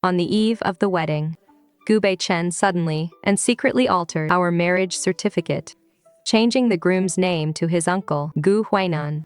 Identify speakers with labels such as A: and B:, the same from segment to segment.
A: On the eve of the wedding, Gu Beichen suddenly and secretly altered our marriage certificate, changing the groom's name to his uncle, Gu Huainan.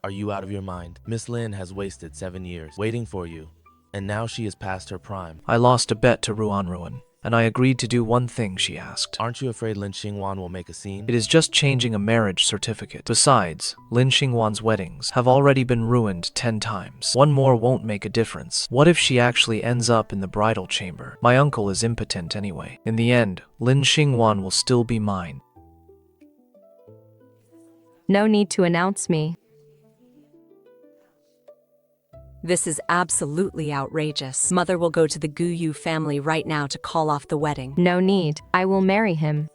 B: Are you out of your mind? Miss Lin has wasted 7 years waiting for you, and now she is past her prime.
C: I lost a bet to Ruanruan, and I agreed to do one thing she asked.
B: Aren't you afraid Lin Xingwan will make a scene?
C: It is just changing a marriage certificate. Besides, Lin Xingwan's weddings have already been ruined 10 times. One more won't make a difference. What if she actually ends up in the bridal chamber? My uncle is impotent anyway. In the end, Lin Xingwan will still be mine.
A: No need to announce me.
D: This is absolutely outrageous. Mother will go to the Gu family right now to call off the wedding.
A: No need. I will marry him.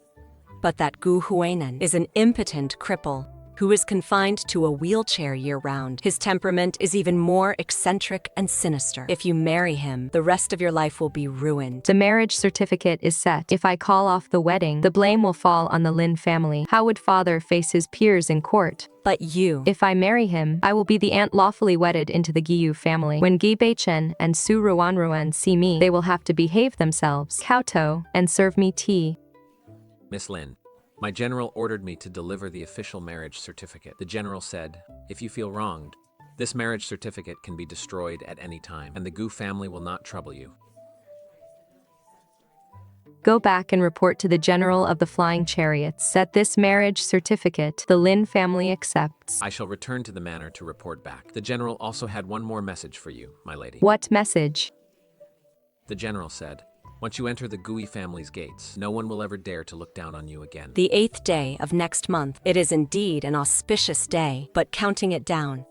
D: But that Gu Huainan is an impotent cripple who is confined to a wheelchair year-round. His temperament is even more eccentric and sinister. If you marry him, the rest of your life will be ruined.
A: The marriage certificate is set. If I call off the wedding, the blame will fall on the Lin family. How would father face his peers in court?
D: But you...
A: If I marry him, I will be the aunt lawfully wedded into the Gu family. When Gu Beichen and Su Ruanruan see me, they will have to behave themselves, kowtow, and serve me tea.
E: Miss Lin, my general ordered me to deliver the official marriage certificate. The general said, if you feel wronged, this marriage certificate can be destroyed at any time, and the Gu family will not trouble you.
A: Go back and report to the general of the flying chariots that this marriage certificate the Lin family accepts.
E: I shall return to the manor to report back. The general also had one more message for you, my lady.
A: What message?
E: The general said, once you enter the Gui family's gates, no one will ever dare to look down on you again.
D: The 8th day of next month. It is indeed an auspicious day, but counting it down,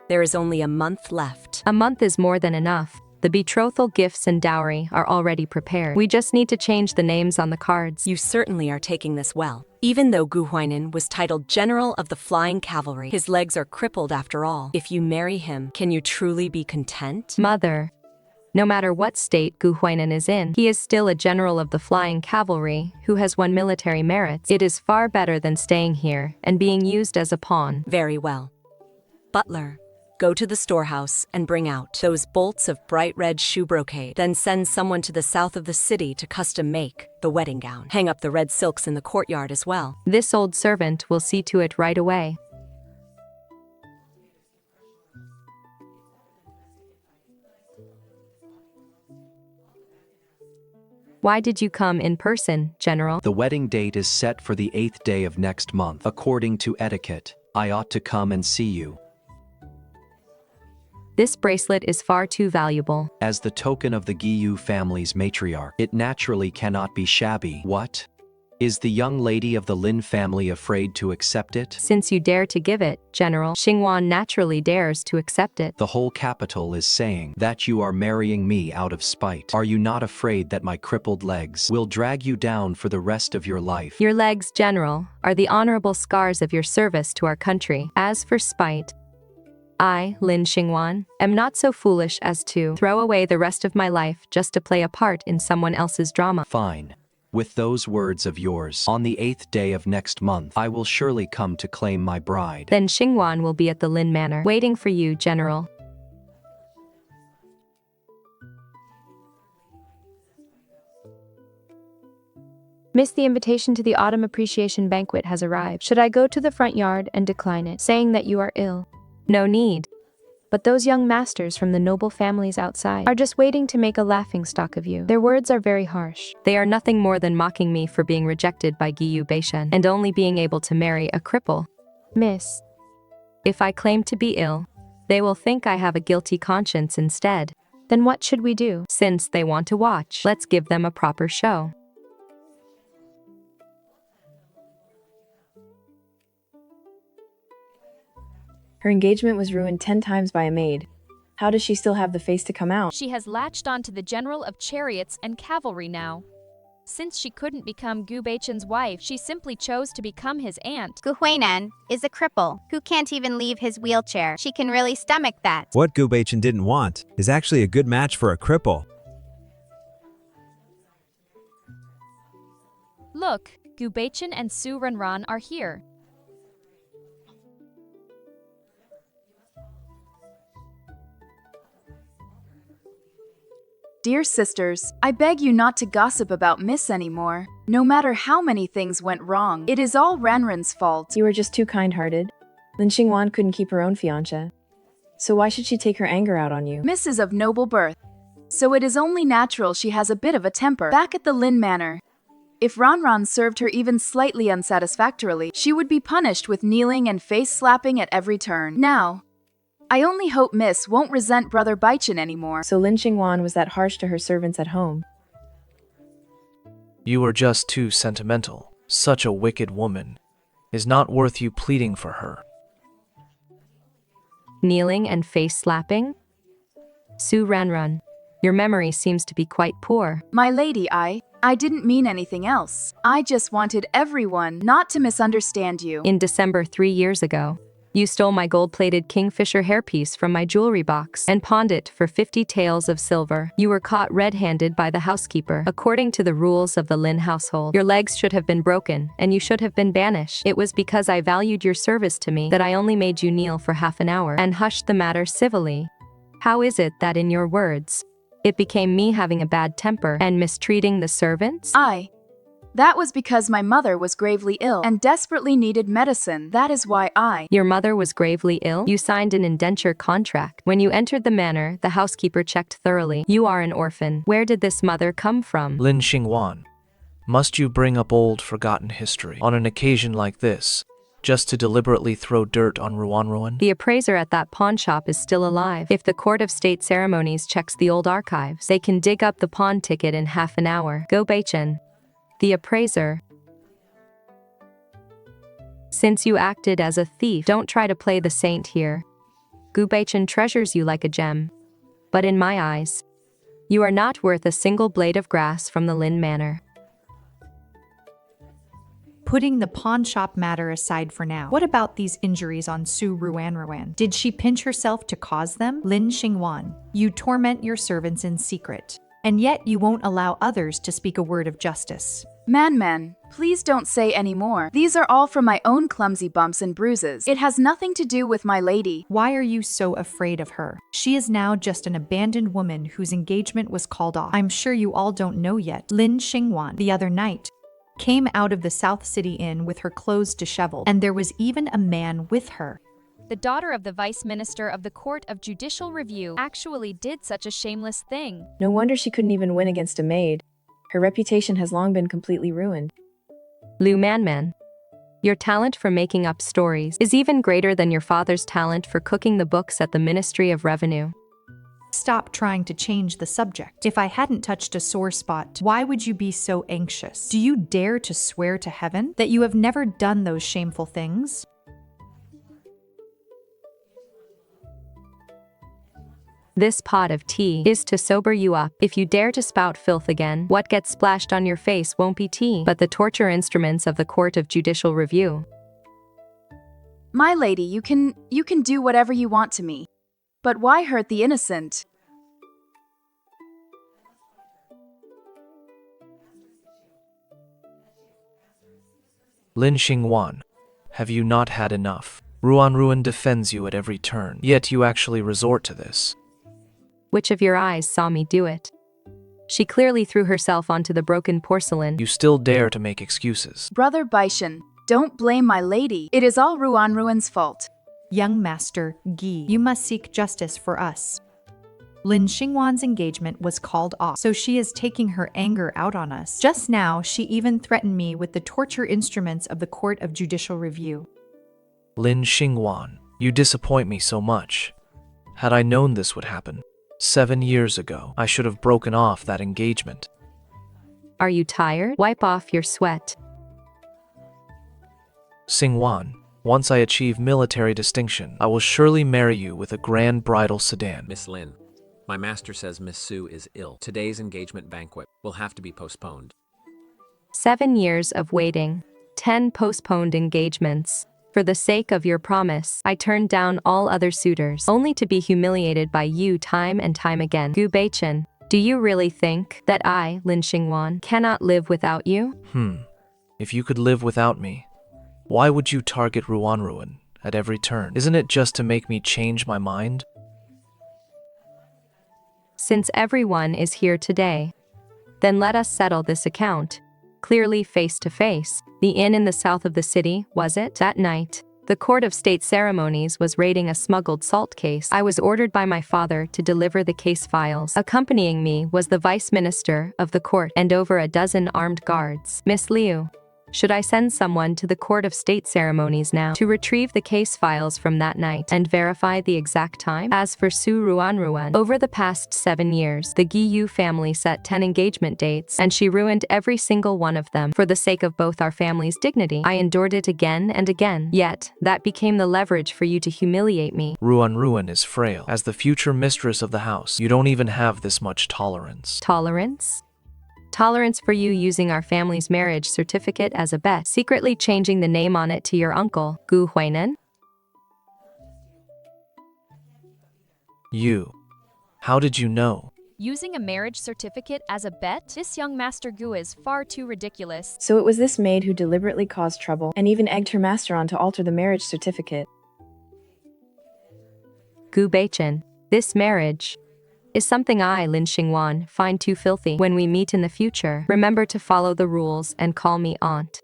D: there is only a month left.
A: A month is more than enough. The betrothal gifts and dowry are already prepared. We just need to change the names on the cards.
D: You certainly are taking this well. Even though Gu Huainan was titled General of the Flying Cavalry, his legs are crippled after all. If you marry him, can you truly be content?
A: Mother, no matter what state Gu Huainan is in, he is still a general of the flying cavalry who has won military merits. It is far better than staying here and being used as a pawn.
D: Very well. Butler, go to the storehouse and bring out those bolts of bright red shoe brocade. Then send someone to the south of the city to custom make the wedding gown. Hang up the red silks in the courtyard as well.
A: This old servant will see to it right away. Why did you come in person, General?
F: The wedding date is set for the 8th day of next month. According to etiquette, I ought to come and see you.
A: This bracelet is far too valuable.
F: As the token of the Gu family's matriarch, it naturally cannot be shabby. What? Is the young lady of the Lin family afraid to accept it?
A: Since you dare to give it, General, Xingwan naturally dares to accept it.
F: The whole capital is saying that you are marrying me out of spite. Are you not afraid that my crippled legs will drag you down for the rest of your life?
A: Your legs, General, are the honorable scars of your service to our country. As for spite, I, Lin Xingwan, am not so foolish as to throw away the rest of my life just to play a part in someone else's drama.
F: Fine. With those words of yours, on the 8th day of next month, I will surely come to claim my bride.
A: Then Xingwan will be at the Lin Manor, waiting for you, General.
G: Miss, the invitation to the Autumn Appreciation Banquet has arrived. Should I go to the front yard and decline it, saying that you are ill?
A: No need.
G: But those young masters from the noble families outside are just waiting to make a laughingstock of you. Their words are very harsh.
A: They are nothing more than mocking me for being rejected by Gu Beichen and only being able to marry a cripple.
G: Miss,
A: if I claim to be ill, they will think I have a guilty conscience instead.
G: Then what should we do?
A: Since they want to watch, let's give them a proper show.
H: Her engagement was ruined 10 times by a maid. How does she still have the face to come out?
I: She has latched onto the general of chariots and cavalry now. Since she couldn't become Gu Beichen's wife, she simply chose to become his aunt.
J: Gu Huainan is a cripple who can't even leave his wheelchair. She can really stomach that.
K: What Gu Beichen didn't want is actually a good match for a cripple.
I: Look, Gu Beichen and Su Ruanruan are here.
L: Dear sisters, I beg you not to gossip about Miss anymore. No matter how many things went wrong, it is all Ruanruan's fault.
H: You were just too kind-hearted. Lin Xingwan couldn't keep her own fiancé. So why should she take her anger out on you?
L: Miss is of noble birth, so it is only natural she has a bit of a temper. Back at the Lin Manor, if Ruanruan served her even slightly unsatisfactorily, she would be punished with kneeling and face-slapping at every turn. Now, I only hope Miss won't resent Brother Beichen anymore.
H: So Lin Xingwan was that harsh to her servants at home.
C: You are just too sentimental. Such a wicked woman is not worth you pleading for her.
A: Kneeling and face-slapping? Su Ruanruan, your memory seems to be quite poor.
L: My lady, I didn't mean anything else. I just wanted everyone not to misunderstand you.
A: In December 3 years ago, you stole my gold-plated kingfisher hairpiece from my jewelry box and pawned it for 50 taels of silver. You were caught red-handed by the housekeeper. According to the rules of the Lin household, your legs should have been broken and you should have been banished. It was because I valued your service to me that I only made you kneel for half an hour and hushed the matter civilly. How is it that in your words, it became me having a bad temper and mistreating the servants?
L: That was because my mother was gravely ill and desperately needed medicine. That is why
A: Your mother was gravely ill? You signed an indenture contract. When you entered the manor, the housekeeper checked thoroughly. You are an orphan. Where did this mother come from?
C: Lin Xingwan, must you bring up old forgotten history on an occasion like this, just to deliberately throw dirt on Ruanruan?
A: The appraiser at that pawn shop is still alive. If the Court of State Ceremonies checks the old archives, they can dig up the pawn ticket in half an hour. Gu Beichen, the appraiser. Since you acted as a thief, don't try to play the saint here. Gu Beichen treasures you like a gem. But in my eyes, you are not worth a single blade of grass from the Lin Manor.
M: Putting the pawn shop matter aside for now, what about these injuries on Su Ruanruan? Did she pinch herself to cause them? Lin Xingwan, you torment your servants in secret, and yet you won't allow others to speak a word of justice.
L: Man, please don't say any more. These are all from my own clumsy bumps and bruises. It has nothing to do with my lady.
M: Why are you so afraid of her? She is now just an abandoned woman whose engagement was called off. I'm sure you all don't know yet. Lin Xingwan, the other night, came out of the South City Inn with her clothes disheveled, and there was even a man with her.
I: The daughter of the Vice Minister of the Court of Judicial Review actually did such a shameless thing.
H: No wonder she couldn't even win against a maid. Her reputation has long been completely ruined.
A: Lu Manman, your talent for making up stories is even greater than your father's talent for cooking the books at the Ministry of Revenue.
M: Stop trying to change the subject. If I hadn't touched a sore spot, why would you be so anxious? Do you dare to swear to heaven that you have never done those shameful things?
A: This pot of tea is to sober you up. If you dare to spout filth again, what gets splashed on your face won't be tea, but the torture instruments of the Court of Judicial Review.
L: My lady, you can do whatever you want to me. But why hurt the innocent?
C: Lin Xingwan, have you not had enough? Ruanruan defends you at every turn, yet you actually resort to this.
A: Which of your eyes saw me do it? She clearly threw herself onto the broken porcelain.
C: You still dare to make excuses.
L: Brother Beichen, don't blame my lady. It is all Ruanruan's fault.
M: Young Master Gi, you must seek justice for us. Lin Xingwan's engagement was called off, so she is taking her anger out on us. Just now, she even threatened me with the torture instruments of the Court of Judicial Review.
C: Lin Xingwan, you disappoint me so much. Had I known this would happen 7 years ago, I should have broken off that engagement.
A: Are you tired? Wipe off your sweat.
C: Xingwan, once I achieve military distinction, I will surely marry you with a grand bridal sedan.
E: Miss Lin, my master says Miss Su is ill. Today's engagement banquet will have to be postponed.
A: 7 years of waiting, 10 postponed engagements. For the sake of your promise, I turned down all other suitors, only to be humiliated by you time and time again. Gu Beichen, do you really think that I, Lin Xingwan, cannot live without you?
C: If you could live without me, why would you target Ruanruan at every turn? Isn't it just to make me change my mind?
A: since everyone is here today. Then let us settle this account. Clearly face to face. The inn in the south of the city, was it? That night, the court of state ceremonies was raiding a smuggled salt case. I was ordered by my father to deliver the case files. Accompanying me was the vice minister of the court and over a dozen armed guards. Miss Liu, should I send someone to the court of state ceremonies now to retrieve the case files from that night and verify the exact time? As for Su Ruanruan, over the past 7 years, the Gu family set 10 engagement dates, and she ruined every single one of them. For the sake of both our family's dignity, I endured it again and again. Yet, that became the leverage for you to humiliate me.
C: Ruanruan is frail. As the future mistress of the house, you don't even have this much tolerance.
A: Tolerance? Tolerance for you using our family's marriage certificate as a bet, secretly changing the name on it to your uncle, Gu Huainan?
C: You. How did you know?
I: Using a marriage certificate as a bet? This young Master Gu is far too ridiculous.
H: So it was this maid who deliberately caused trouble and even egged her master on to alter the marriage certificate.
A: Gu Beichen, this marriage is something I, Lin Xingwan, find too filthy. When we meet in the future, remember to follow the rules and call me aunt.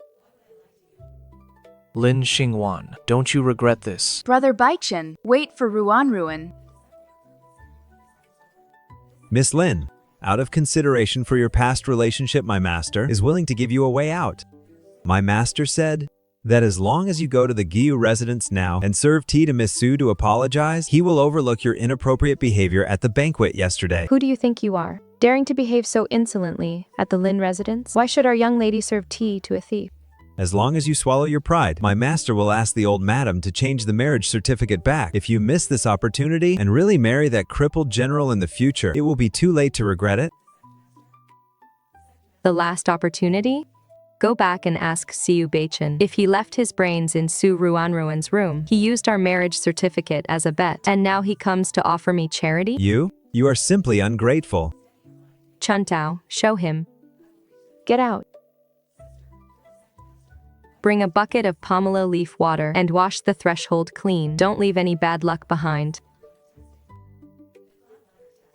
C: Lin Xingwan, don't you regret this?
L: Brother Baichen, wait for Ruanruan.
K: Miss Lin, out of consideration for your past relationship, my master is willing to give you a way out. My master said that as long as you go to the Gu residence now and serve tea to Miss Su to apologize, he will overlook your inappropriate behavior at the banquet yesterday.
G: Who do you think you are, daring to behave so insolently at the Lin residence? Why should our young lady serve tea to a thief?
K: As long as you swallow your pride, my master will ask the old madam to change the marriage certificate back. If you miss this opportunity and really marry that crippled general in the future, it will be too late to regret it.
A: The last opportunity? Go back and ask Gu Beichen if he left his brains in Su Ruanruan's room. He used our marriage certificate as a bet, and now he comes to offer me charity?
K: You are simply ungrateful.
A: Chuntao, show him.
G: Get out.
A: Bring a bucket of pomelo leaf water and wash the threshold clean. Don't leave any bad luck behind.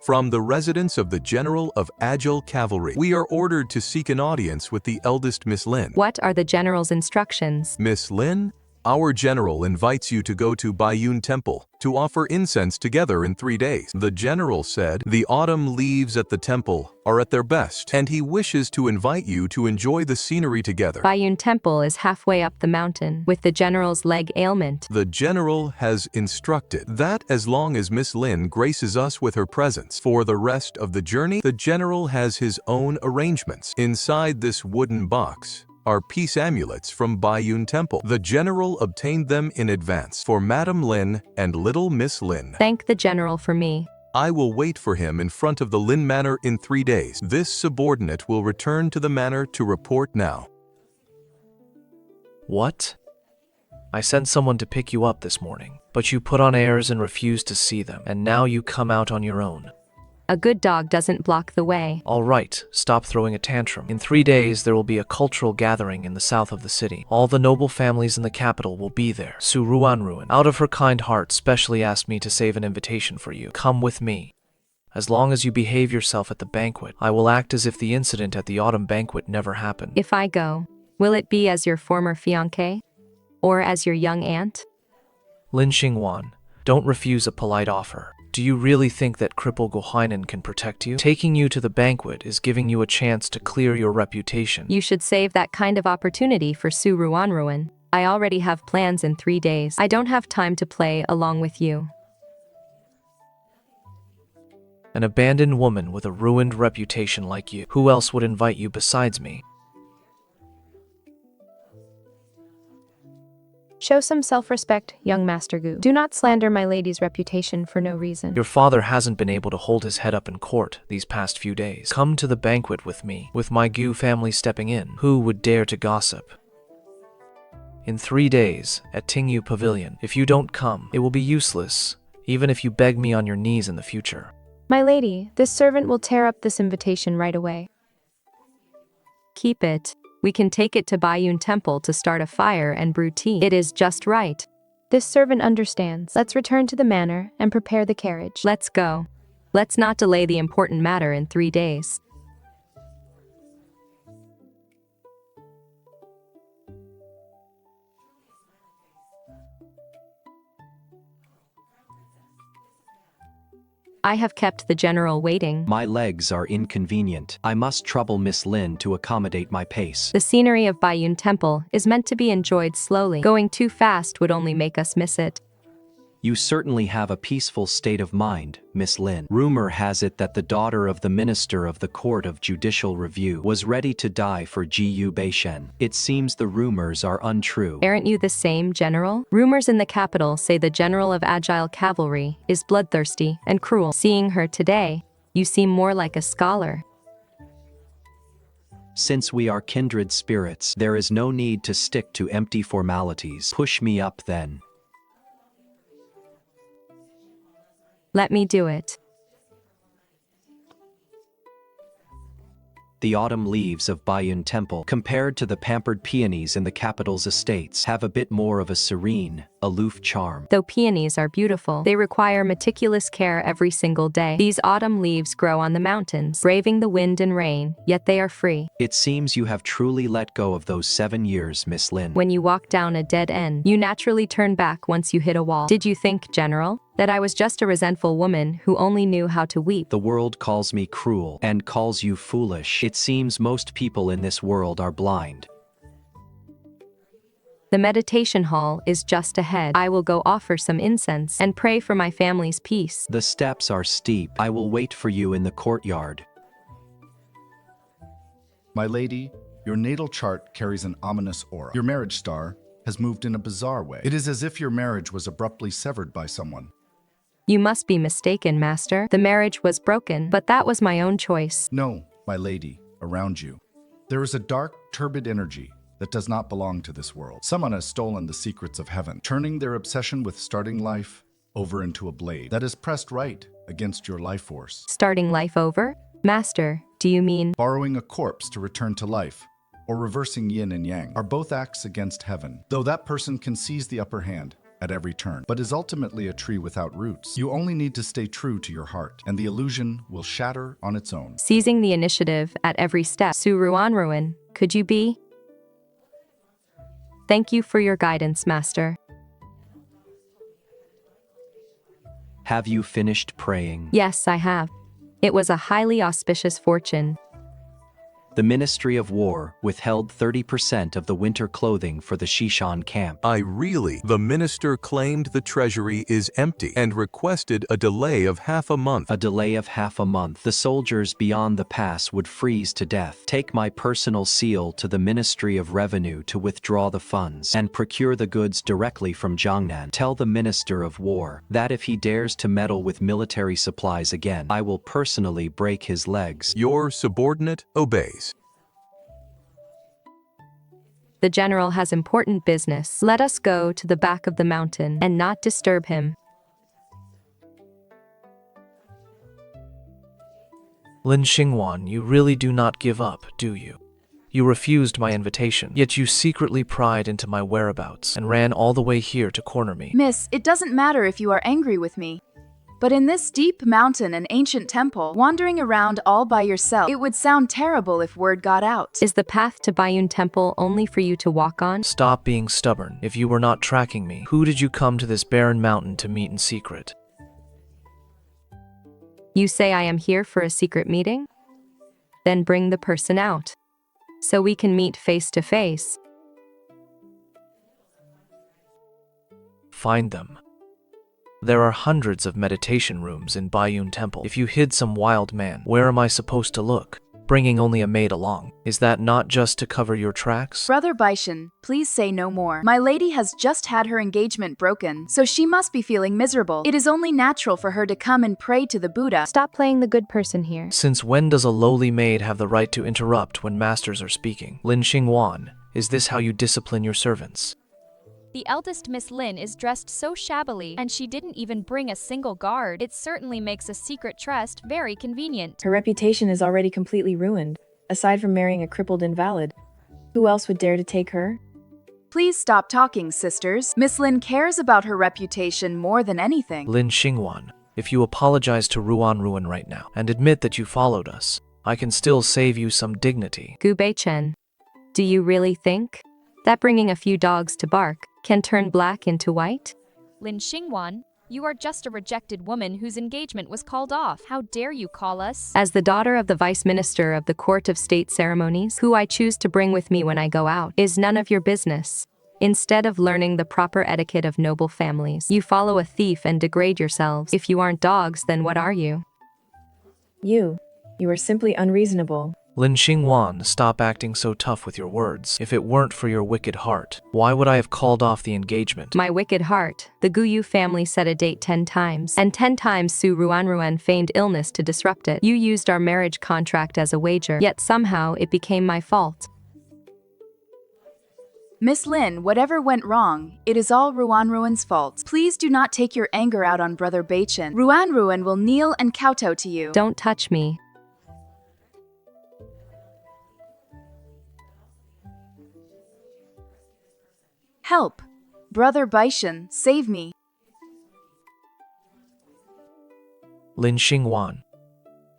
N: From the residence of the General of Agile Cavalry, we are ordered to seek an audience with the eldest Miss Lin.
A: What are the general's instructions?
N: Miss Lin, our general invites you to go to Baiyun Temple to offer incense together in 3 days. The general said the autumn leaves at the temple are at their best, and he wishes to invite you to enjoy the scenery together.
A: Baiyun Temple is halfway up the mountain with the general's leg ailment.
N: The general has instructed that as long as Miss Lin graces us with her presence for the rest of the journey, the general has his own arrangements. Inside this wooden box are peace amulets from Baiyun Temple. The general obtained them in advance for Madam Lin and little Miss Lin.
A: Thank the general for me.
N: I will wait for him in front of the Lin Manor in 3 days. This subordinate will return to the manor to report now.
C: What? I sent someone to pick you up this morning, but you put on airs and refused to see them, and now you come out on your own.
A: A good dog doesn't block the way.
C: All right, stop throwing a tantrum. In 3 days, there will be a cultural gathering in the south of the city. All the noble families in the capital will be there. Su Ruanruan, out of her kind heart, specially asked me to save an invitation for you. Come with me. As long as you behave yourself at the banquet, I will act as if the incident at the autumn banquet never happened.
A: If I go, will it be as your former fiancé? Or as your young aunt?
C: Lin Xingwan, don't refuse a polite offer. Do you really think that crippled Gu Huainan can protect you? Taking you to the banquet is giving you a chance to clear your reputation.
A: You should save that kind of opportunity for Su Ruanruan. I already have plans in 3 days. I don't have time to play along with you.
C: An abandoned woman with a ruined reputation like you. Who else would invite you besides me?
G: Show some self-respect, young Master Gu. Do not slander my lady's reputation for no reason.
C: Your father hasn't been able to hold his head up in court these past few days. Come to the banquet with me, with my Gu family stepping in. Who would dare to gossip? In 3 days, at Tingyu Pavilion. If you don't come, it will be useless, even if you beg me on your knees in the future.
G: My lady, this servant will tear up this invitation right away.
A: Keep it. We can take it to Baiyun Temple to start a fire and brew tea. It is just right.
G: This servant understands. Let's return to the manor and prepare the carriage.
A: Let's go. Let's not delay the important matter in 3 days. I have kept the general waiting.
F: My legs are inconvenient. I must trouble Miss Lin to accommodate my pace.
A: The scenery of Baiyun Temple is meant to be enjoyed slowly. Going too fast would only make us miss it.
F: You certainly have a peaceful state of mind, Miss Lin. Rumor has it that the daughter of the Minister of the Court of Judicial Review was ready to die for Gu Beichen. It seems the rumors are untrue.
A: Aren't you the same, General? Rumors in the capital say the General of Agile Cavalry is bloodthirsty and cruel. Seeing her today, you seem more like a scholar.
F: Since we are kindred spirits, there is no need to stick to empty formalities. Push me up then.
A: Let me do it.
F: The autumn leaves of Baiyun Temple, compared to the pampered peonies in the capital's estates, have a bit more of a serene, aloof charm.
A: Though peonies are beautiful, they require meticulous care every single day. These autumn leaves grow on the mountains, braving the wind and rain, yet they are free.
F: It seems you have truly let go of those 7 years, Miss Lin.
A: When you walk down a dead end, you naturally turn back once you hit a wall. Did you think, General, that I was just a resentful woman who only knew how to weep?
F: The world calls me cruel and calls you foolish. It seems most people in this world are blind.
A: The meditation hall is just ahead. I will go offer some incense and pray for my family's peace.
F: The steps are steep. I will wait for you in the courtyard.
O: My lady, your natal chart carries an ominous aura. Your marriage star has moved in a bizarre way. It is as if your marriage was abruptly severed by someone.
A: You must be mistaken, Master. The marriage was broken, but that was my own choice.
O: No, my lady, around you, there is a dark, turbid energy that does not belong to this world. Someone has stolen the secrets of heaven, turning their obsession with starting life over into a blade that is pressed right against your life force.
A: Starting life over? Master, do you mean?
O: Borrowing a corpse to return to life, or reversing yin and yang, are both acts against heaven, though that person can seize the upper hand at every turn, but is ultimately a tree without roots. You only need to stay true to your heart, and the illusion will shatter on its own.
A: Seizing the initiative at every step. Su Ruanruan, could you be? Thank you for your guidance, Master.
F: Have you finished praying?
A: Yes, I have. It was a highly auspicious fortune.
F: The Ministry of War withheld 30% of the winter clothing for the Shishan camp.
N: The minister claimed the treasury is empty and requested a delay of half a month.
F: A delay of half a month. The soldiers beyond the pass would freeze to death. Take my personal seal to the Ministry of Revenue to withdraw the funds and procure the goods directly from Jiangnan. Tell the Minister of War that if he dares to meddle with military supplies again, I will personally break his legs.
N: Your subordinate obeys.
A: The general has important business. Let us go to the back of the mountain and not disturb him.
C: Lin Xingwan, you really do not give up, do you? You refused my invitation, yet you secretly pried into my whereabouts and ran all the way here to corner me.
L: Miss, it doesn't matter if you are angry with me. But in this deep mountain and ancient temple, wandering around all by yourself, it would sound terrible if word got out.
A: Is the path to Baiyun Temple only for you to walk on?
C: Stop being stubborn. If you were not tracking me, who did you come to this barren mountain to meet in secret?
A: You say I am here for a secret meeting? Then bring the person out, so we can meet face to face.
C: Find them. There are hundreds of meditation rooms in Baiyun Temple. If you hid some wild man, where am I supposed to look? Bringing only a maid along. Is that not just to cover your tracks?
L: Brother Beichen, please say no more. My lady has just had her engagement broken, so she must be feeling miserable. It is only natural for her to come and pray to the Buddha.
G: Stop playing the good person here.
C: Since when does a lowly maid have the right to interrupt when masters are speaking? Lin Xingwan, is this how you discipline your servants?
I: The eldest Miss Lin is dressed so shabbily, and she didn't even bring a single guard. It certainly makes a secret trust very convenient.
H: Her reputation is already completely ruined. Aside from marrying a crippled invalid, who else would dare to take her?
L: Please stop talking, sisters. Miss Lin cares about her reputation more than anything.
C: Lin Xingwan, If you apologize to Ruanruan right now and admit that you followed us, I can still save you some dignity.
A: Gu Beichen, do you really think that bringing a few dogs to bark can turn black into white?
I: Lin Xingwan, you are just a rejected woman whose engagement was called off. How dare you call us?
A: As the daughter of the Vice Minister of the Court of State Ceremonies, who I choose to bring with me when I go out, is none of your business. Instead of learning the proper etiquette of noble families, you follow a thief and degrade yourselves. If you aren't dogs, then what are you?
H: You are simply unreasonable.
C: Lin Xingwan, stop acting so tough with your words. If it weren't for your wicked heart, why would I have called off the engagement?
A: My wicked heart. The Gu family set a date 10 times, and 10 times Su Ruanruan feigned illness to disrupt it. You used our marriage contract as a wager, yet somehow it became my fault.
L: Miss Lin, whatever went wrong, it is all Ruanruan's fault. Please do not take your anger out on Brother Beichen. Ruanruan will kneel and kowtow to you.
A: Don't touch me.
L: Help! Brother Beichen, save me.
C: Lin Xingwan,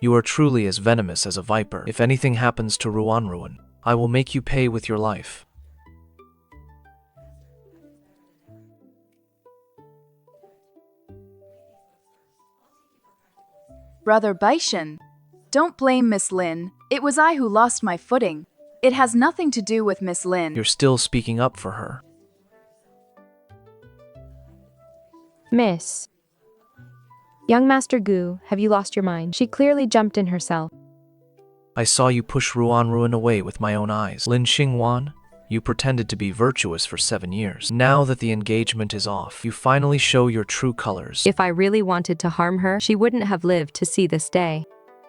C: you are truly as venomous as a viper. If anything happens to Ruanruan, I will make you pay with your life.
L: Brother Beichen, don't blame Miss Lin. It was I who lost my footing. It has nothing to do with Miss Lin.
C: You're still speaking up for her.
G: Miss. Young Master Gu, have you lost your mind? She clearly jumped in herself.
C: I saw you push Ruanruan away with my own eyes. Lin Xingwan, you pretended to be virtuous for 7 years. Now that the engagement is off, you finally show your true colors.
A: If I really wanted to harm her, she wouldn't have lived to see this day.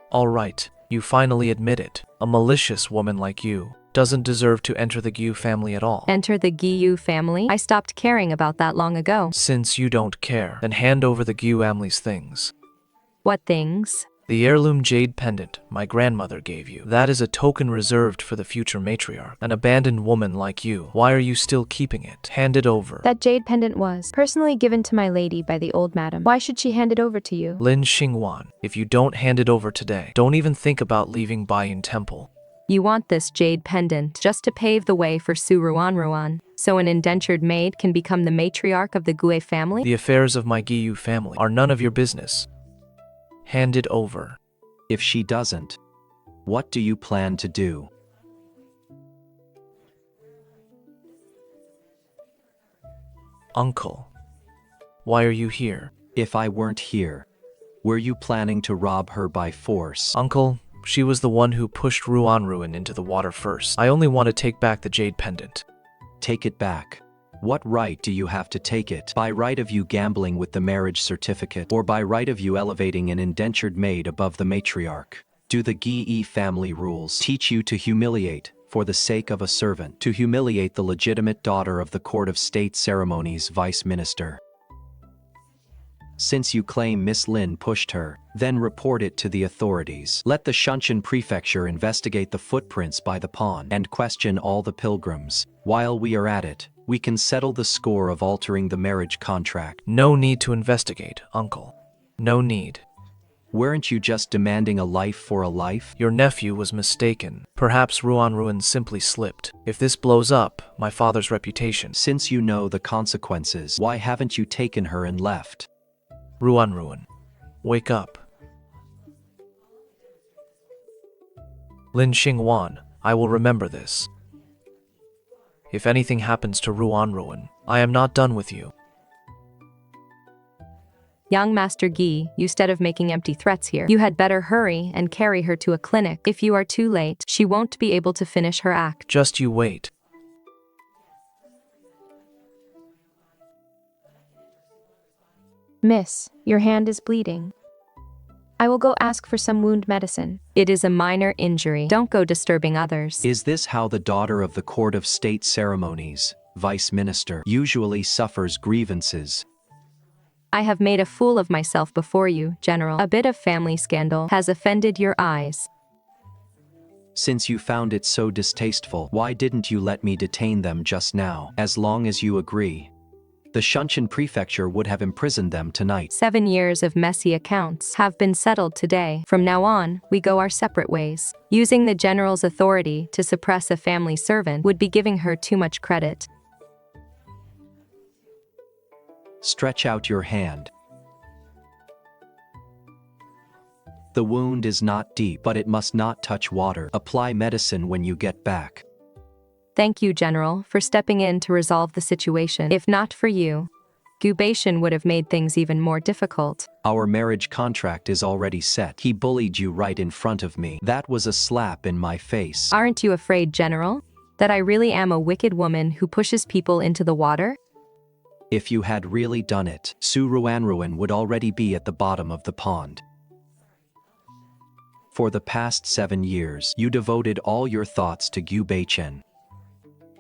C: All right, you finally admit it. A malicious woman like you doesn't deserve to enter the Gu family at all.
A: Enter the Gu family? I stopped caring about that long ago.
C: Since you don't care, then hand over the Gu family's things.
A: What things?
C: The heirloom jade pendant my grandmother gave you. That is a token reserved for the future matriarch. An abandoned woman like you. Why are you still keeping it? Hand it over.
G: That jade pendant was personally given to my lady by the old madam. Why should she hand it over to you?
C: Lin Xingwan, if you don't hand it over today, don't even think about leaving Baiyun Temple.
A: You want this jade pendant just to pave the way for Su Ruanruan, so an indentured maid can become the matriarch of the Gu family?
C: The affairs of my Gu family are none of your business. Hand it over.
F: If she doesn't, what do you plan to do?
C: Uncle, why are you here?
F: If I weren't here, were you planning to rob her by force?
C: Uncle, she was the one who pushed Ruanruan into the water first. I only want to take back the jade pendant.
F: Take it back. What right do you have to take it? By right of you gambling with the marriage certificate, or by right of you elevating an indentured maid above the matriarch? Do the Gu family rules teach you to humiliate, for the sake of a servant, to humiliate the legitimate daughter of the Court of State Ceremonies Vice Minister? Since you claim Miss Lin pushed her, then report it to the authorities. Let the Shunshan Prefecture investigate the footprints by the pond and question all the pilgrims. While we are at it, we can settle the score of altering the marriage contract.
C: No need to investigate, Uncle. No need.
F: Weren't you just demanding a life for a life?
C: Your nephew was mistaken. Perhaps Ruanruan simply slipped. If this blows up, my father's reputation.
F: Since you know the consequences, why haven't you taken her and left?
C: Ruanruan, wake up. Lin Xingwan, I will remember this. If anything happens to Ruanruan, I am not done with you.
A: Young Master Gu, instead of making empty threats here, you had better hurry and carry her to a clinic. If you are too late, she won't be able to finish her act.
C: Just you wait.
G: Miss, your hand is bleeding. I will go ask for some wound medicine.
A: It is a minor injury. Don't go disturbing others.
F: Is this how the daughter of the Court of State Ceremonies, Vice Minister, usually suffers grievances?
A: I have made a fool of myself before you, General. A bit of family scandal has offended your eyes.
F: Since you found it so distasteful, why didn't you let me detain them just now? As long as you agree, The Shunshan prefecture would have imprisoned them tonight.
A: 7 years of messy accounts have been settled today. From now on, we go our separate ways. Using the general's authority to suppress a family servant would be giving her too much credit.
F: Stretch out your hand. The wound is not deep, but it must not touch water. Apply medicine when you get back.
A: Thank you, General, for stepping in to resolve the situation. If not for you, Gu Beichen would have made things even more difficult.
F: Our marriage contract is already set. He bullied you right in front of me. That was a slap in my face.
A: Aren't you afraid, General, that I really am a wicked woman who pushes people into the water?
F: If you had really done it, Su Ruanruan would already be at the bottom of the pond. For the past 7 years, you devoted all your thoughts to Gu Beichen.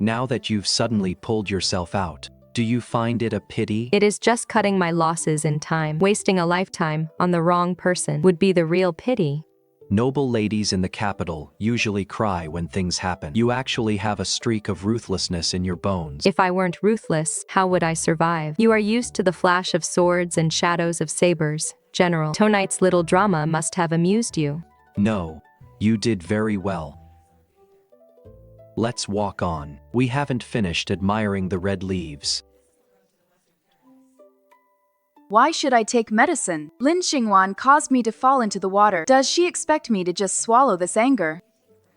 F: Now that you've suddenly pulled yourself out, do you find it a pity?
A: It is just cutting my losses in time. Wasting a lifetime on the wrong person would be the real pity.
F: Noble ladies in the capital usually cry when things happen. You actually have a streak of ruthlessness in your bones.
A: If I weren't ruthless, how would I survive? You are used to the flash of swords and shadows of sabers, General. Tonight's little drama must have amused you.
F: No, you did very well. Let's walk on. We haven't finished admiring the red leaves.
L: Why should I take medicine? Lin Xingwan caused me to fall into the water. Does she expect me to just swallow this anger?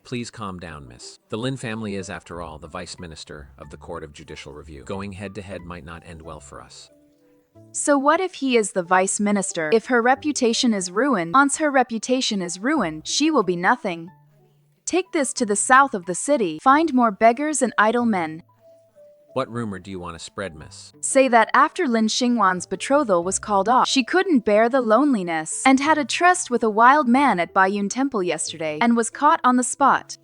E: Please calm down, miss. The Lin family is, after all, the vice minister of the Court of Judicial Review. Going head-to-head might not end well for us.
L: So what if he is the vice minister? If her reputation is ruined, once her reputation is ruined, she will be nothing. Take this to the south of the city. Find more beggars and idle men.
E: What rumor do you want to spread, miss?
L: Say that after Lin Xingwan's betrothal was called off, she couldn't bear the loneliness and had a tryst with a wild man at Baiyun Temple yesterday and was caught on the spot.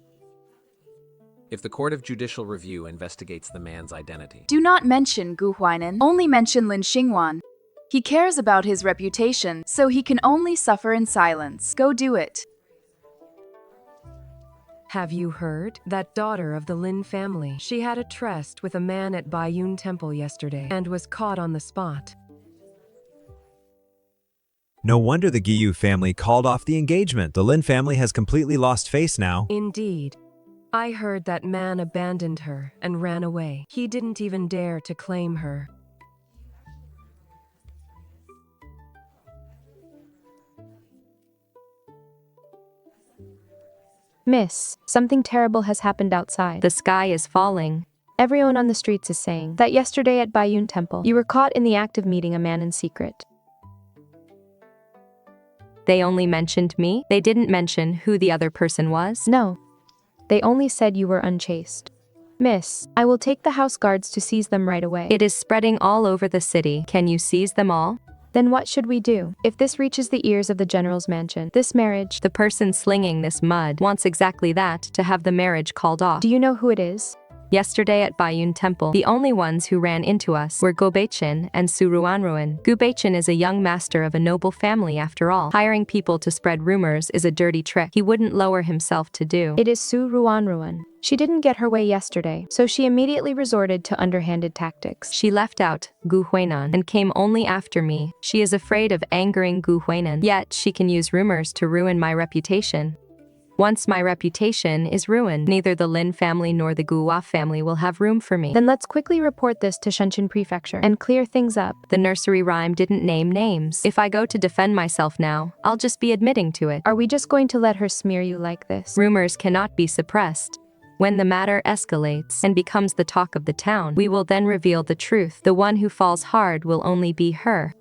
E: If the Court of Judicial Review investigates the man's identity,
L: Do not mention Gu Huainan, only mention Lin Xingwan. He cares about his reputation, so he can only suffer in silence. Go do it.
P: Have you heard? That daughter of the Lin family. She had a tryst with a man at Baiyun Temple yesterday and was caught on the spot.
K: No wonder the Gu family called off the engagement. The Lin family has completely lost face now.
P: Indeed. I heard that man abandoned her and ran away. He didn't even dare to claim her.
G: Miss, something terrible has happened outside.
A: The sky is falling.
G: Everyone on the streets is saying that yesterday at Baiyun Temple, you were caught in the act of meeting a man in secret.
A: They only mentioned me? They didn't mention who the other person was?
G: No. They only said you were unchaste. Miss, I will take the house guards to seize them right away.
A: It is spreading all over the city. Can you seize them all?
G: Then what should we do? If this reaches the ears of the general's mansion, this marriage...
A: The person slinging this mud wants exactly that, to have the marriage called off.
G: Do you know who it is?
A: Yesterday at Baiyun Temple, the only ones who ran into us were Gu Beichen and Su Ruanruan. Gu Beichen is a young master of a noble family after all. Hiring people to spread rumors is a dirty trick he wouldn't lower himself to do.
G: It is Su Ruanruan. She didn't get her way yesterday, so she immediately resorted to underhanded tactics.
A: She left out Gu Huainan and came only after me. She is afraid of angering Gu Huainan, yet she can use rumors to ruin my reputation. Once my reputation is ruined, neither the Lin family nor the Gu family will have room for me.
G: Then let's quickly report this to Shunshan Prefecture and clear things up.
A: The nursery rhyme didn't name names. If I go to defend myself now, I'll just be admitting to it.
G: Are we just going to let her smear you like this?
A: Rumors cannot be suppressed. When the matter escalates and becomes the talk of the town, we will then reveal the truth. The one who falls hard will only be her.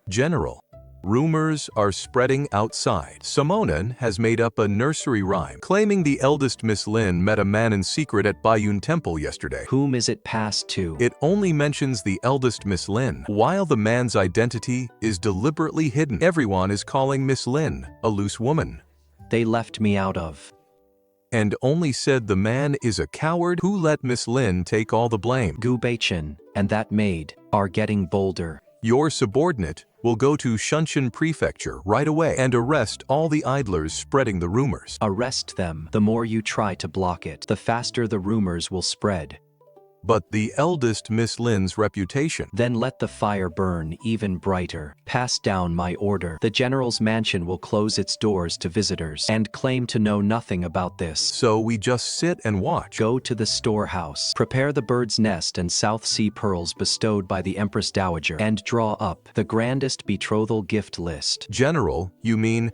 N: General, rumors are spreading outside. Simonan has made up a nursery rhyme claiming the eldest Miss Lin met a man in secret at Baiyun Temple yesterday.
F: Whom is it passed to?
N: It only mentions the eldest Miss Lin, while the man's identity is deliberately hidden. Everyone is calling Miss Lin a loose woman.
F: They left me out of.
N: And only said the man is a coward who let Miss Lin take all the blame.
F: Gu Beichen and that maid are getting bolder.
N: Your subordinate will go to Shunshan Prefecture right away and arrest all the idlers spreading the rumors.
F: Arrest them. The more you try to block it, the faster the rumors will spread.
N: But the eldest Miss Lin's reputation.
F: Then let the fire burn even brighter. Pass down my order. The general's mansion will close its doors to visitors and claim to know nothing about this.
N: So we just sit and watch.
F: Go to the storehouse. Prepare the bird's nest and South Sea pearls bestowed by the Empress Dowager and draw up the grandest betrothal gift list.
N: General, you mean?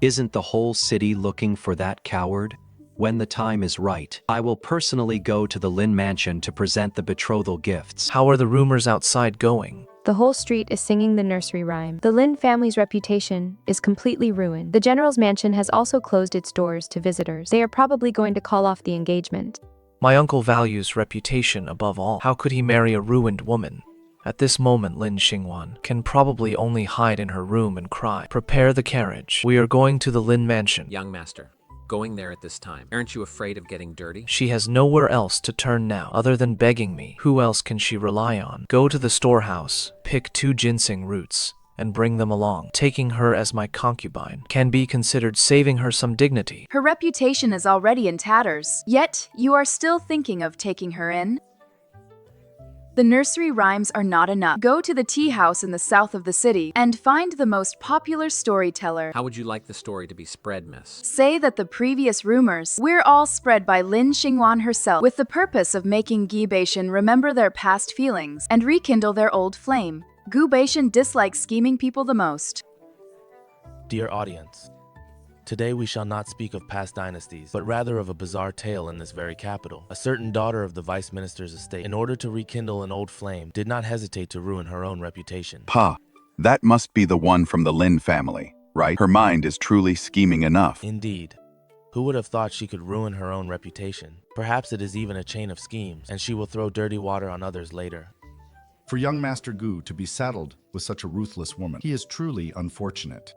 F: Isn't the whole city looking for that coward? When the time is right, I will personally go to the Lin mansion to present the betrothal gifts.
C: How are the rumors outside going?
G: The whole street is singing the nursery rhyme. The Lin family's reputation is completely ruined. The general's mansion has also closed its doors to visitors. They are probably going to call off the engagement.
C: My uncle values reputation above all. How could he marry a ruined woman? At this moment, Lin Xingwan can probably only hide in her room and cry. Prepare the carriage. We are going to the Lin mansion.
E: Young master, going there at this time. Aren't you afraid of getting dirty?
C: She has nowhere else to turn now, other than begging me. Who else can she rely on? Go to the storehouse, pick 2 ginseng roots, and bring them along. Taking her as my concubine can be considered saving her some dignity.
L: Her reputation is already in tatters, yet you are still thinking of taking her in? The nursery rhymes are not enough. Go to the tea house in the south of the city and find the most popular storyteller.
E: How would you like the story to be spread, miss?
L: Say that the previous rumors were all spread by Lin Xingwan herself with the purpose of making Gu Beichen remember their past feelings and rekindle their old flame. Gu Beichen dislikes scheming people the most.
B: Dear audience, today we shall not speak of past dynasties, but rather of a bizarre tale in this very capital. A certain daughter of the vice minister's estate, in order to rekindle an old flame, did not hesitate to ruin her own reputation.
Q: Pa, that must be the one from the Lin family, right? Her mind is truly scheming enough.
B: Indeed. Who would have thought she could ruin her own reputation? Perhaps it is even a chain of schemes, and she will throw dirty water on others later.
O: For young Master Gu to be saddled with such a ruthless woman, he is truly unfortunate.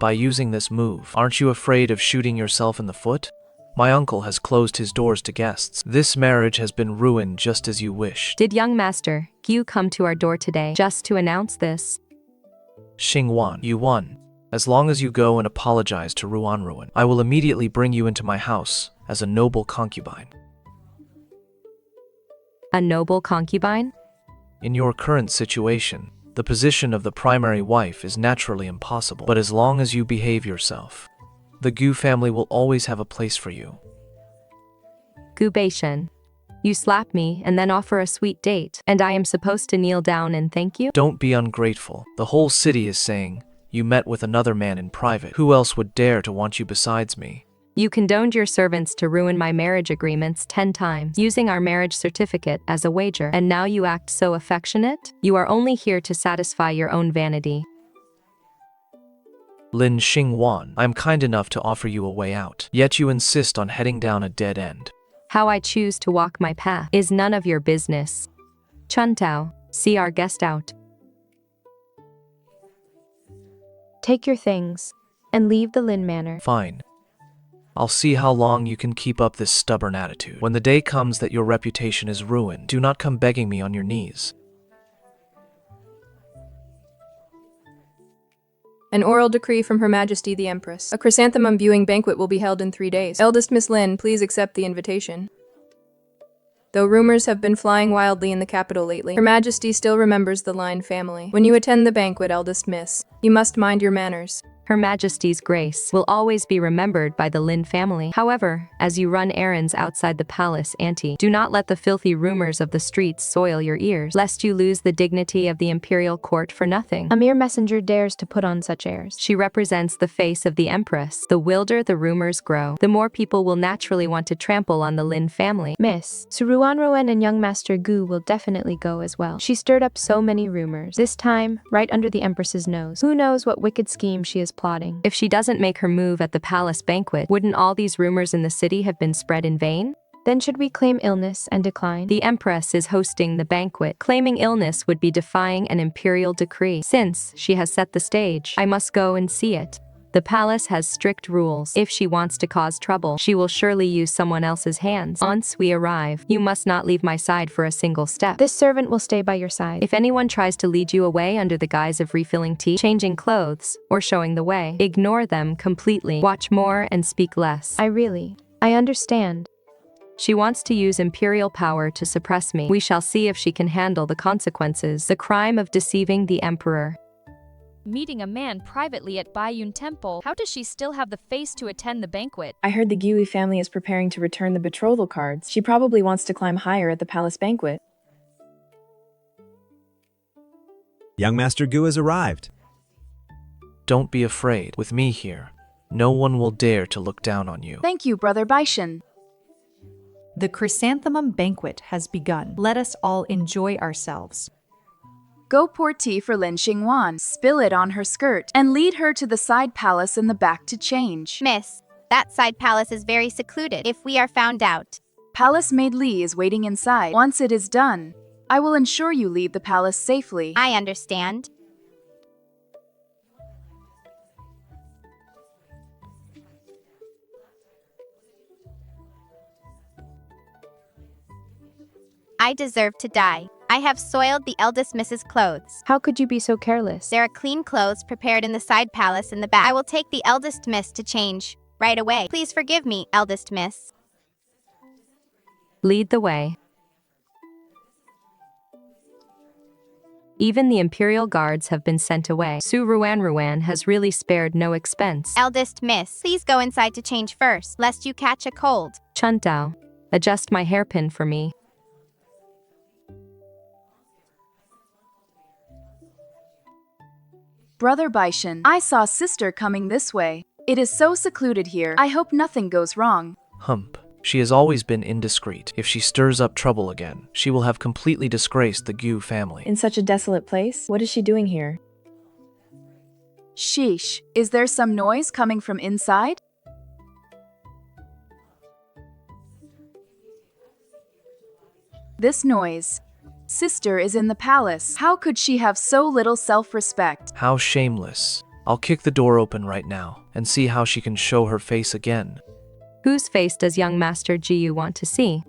C: By using this move, aren't you afraid of shooting yourself in the foot? My uncle has closed his doors to guests. This marriage has been ruined just as you wished.
A: Did young master Gu come to our door today just to announce this?
C: Xingwan, you won. As long as you go and apologize to Ruanruan, I will immediately bring you into my house as a noble concubine.
A: A noble concubine?
C: In your current situation, the position of the primary wife is naturally impossible, but as long as you behave yourself, the Gu family will always have a place for you.
A: Gu Beichen, you slap me and then offer a sweet date, and I am supposed to kneel down and thank you?
C: Don't be ungrateful. The whole city is saying you met with another man in private. Who else would dare to want you besides me?
A: You condoned your servants to ruin my marriage agreements 10 times, using our marriage certificate as a wager, and now you act so affectionate? You are only here to satisfy your own vanity.
C: Lin Xingwan, I am kind enough to offer you a way out, yet you insist on heading down a dead end.
A: How I choose to walk my path is none of your business. Chuntao, see our guest out.
G: Take your things and leave the Lin manor.
C: Fine. I'll see how long you can keep up this stubborn attitude. When the day comes that your reputation is ruined, do not come begging me on your knees.
R: An oral decree from Her Majesty the Empress. A chrysanthemum viewing banquet will be held in 3 days. Eldest Miss Lin, please accept the invitation. Though rumors have been flying wildly in the capital lately, Her Majesty still remembers the Lin family. When you attend the banquet, eldest miss, you must mind your manners.
A: Her Majesty's grace will always be remembered by the Lin family. However, as you run errands outside the palace, Auntie, do not let the filthy rumors of the streets soil your ears, lest you lose the dignity of the imperial court for nothing.
G: A mere messenger dares to put on such airs.
A: She represents the face of the Empress. The wilder the rumors grow, the more people will naturally want to trample on the Lin family.
G: Miss, Su Ruanruan and young Master Gu will definitely go as well. She stirred up so many rumors, this time right under the Empress's nose. Who knows what wicked scheme she is plotting.
A: If she doesn't make her move at the palace banquet, wouldn't all these rumors in the city have been spread in vain?
G: Then should we claim illness and decline?
A: The Empress is hosting the banquet. Claiming illness would be defying an imperial decree. Since she has set the stage, I must go and see it. The palace has strict rules. If she wants to cause trouble, she will surely use someone else's hands. Once we arrive, you must not leave my side for a single step.
G: This servant will stay by your side.
A: If anyone tries to lead you away under the guise of refilling tea, changing clothes, or showing the way, ignore them completely. Watch more and speak less.
G: I understand.
A: She wants to use imperial power to suppress me. We shall see if she can handle the consequences. The crime of deceiving the emperor.
I: Meeting a man privately at Baiyun Temple. How does she still have the face to attend the banquet?
H: I heard the Gu family is preparing to return the betrothal cards. She probably wants to climb higher at the palace banquet.
K: Young Master Gu has arrived.
C: Don't be afraid. With me here, no one will dare to look down on you.
L: Thank you, Brother Beichen.
M: The chrysanthemum banquet has begun. Let us all enjoy ourselves.
L: Go pour tea for Lin Xingwan, spill it on her skirt, and lead her to the side palace in the back to change.
J: Miss, that side palace is very secluded if we are found out.
L: Palace maid Li is waiting inside. Once it is done, I will ensure you leave the palace safely.
J: I understand. I deserve to die. I have soiled the eldest Miss's clothes.
G: How could you be so careless?
J: There are clean clothes prepared in the side palace in the back. I will take the eldest Miss to change right away. Please forgive me, eldest Miss.
A: Lead the way. Even the imperial guards have been sent away. Su Ruanruan has really spared no expense.
J: Eldest Miss, please go inside to change first, lest you catch a cold.
A: Chuntao, adjust my hairpin for me.
L: Brother Beichen, I saw sister coming this way. It is so secluded here. I hope nothing goes wrong.
C: Hump. She has always been indiscreet. If she stirs up trouble again, she will have completely disgraced the Gu family.
H: In such a desolate place? What is she doing here?
L: Sheesh, is there some noise coming from inside? This noise. Sister is in the palace. How could she have so little self-respect?
C: How shameless. I'll kick the door open right now and see how she can show her face again.
A: Whose face does young Master Gu want to see?